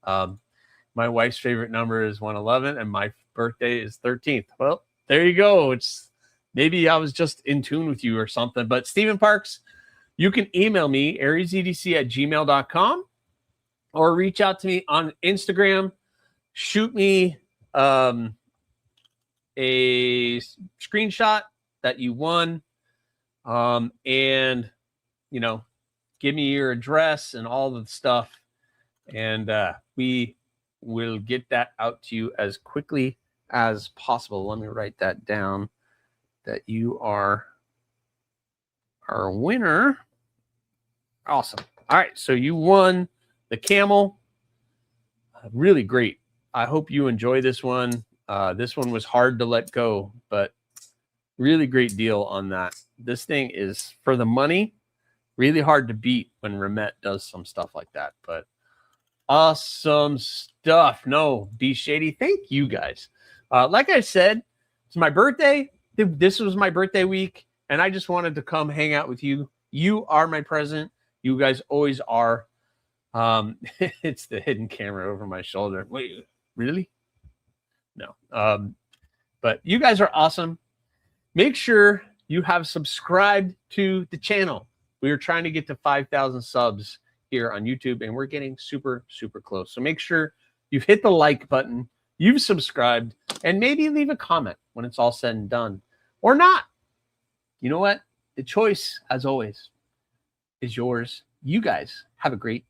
My wife's favorite number is 111, and my birthday is 13th. Well, there you go. It's maybe I was just in tune with you or something. But Stephen Parks, you can email me, AriesEDC@gmail.com, or reach out to me on Instagram. Shoot me a screenshot that you won, and you know, give me your address and all the stuff, and we will get that out to you as quickly as possible. Let me write that down, that you are our winner. Awesome. All right, so you won the camel. Really great. I hope you enjoy this one. This one was hard to let go, but really great deal on that. This thing is, for the money, really hard to beat when Remet does some stuff like that. But awesome stuff. No, D Shady, thank you guys. Like I said, it's my birthday. This was my birthday week, and I just wanted to come hang out with you. You are my present. You guys always are. It's the hidden camera over my shoulder. Wait, really? No. But you guys are awesome. Make sure you have subscribed to the channel. We are trying to get to 5,000 subs here on YouTube, and we're getting super, super close. So make sure you've hit the like button, you've subscribed, and maybe leave a comment when it's all said and done. Or not. You know what? The choice, as always, is yours. You guys have a great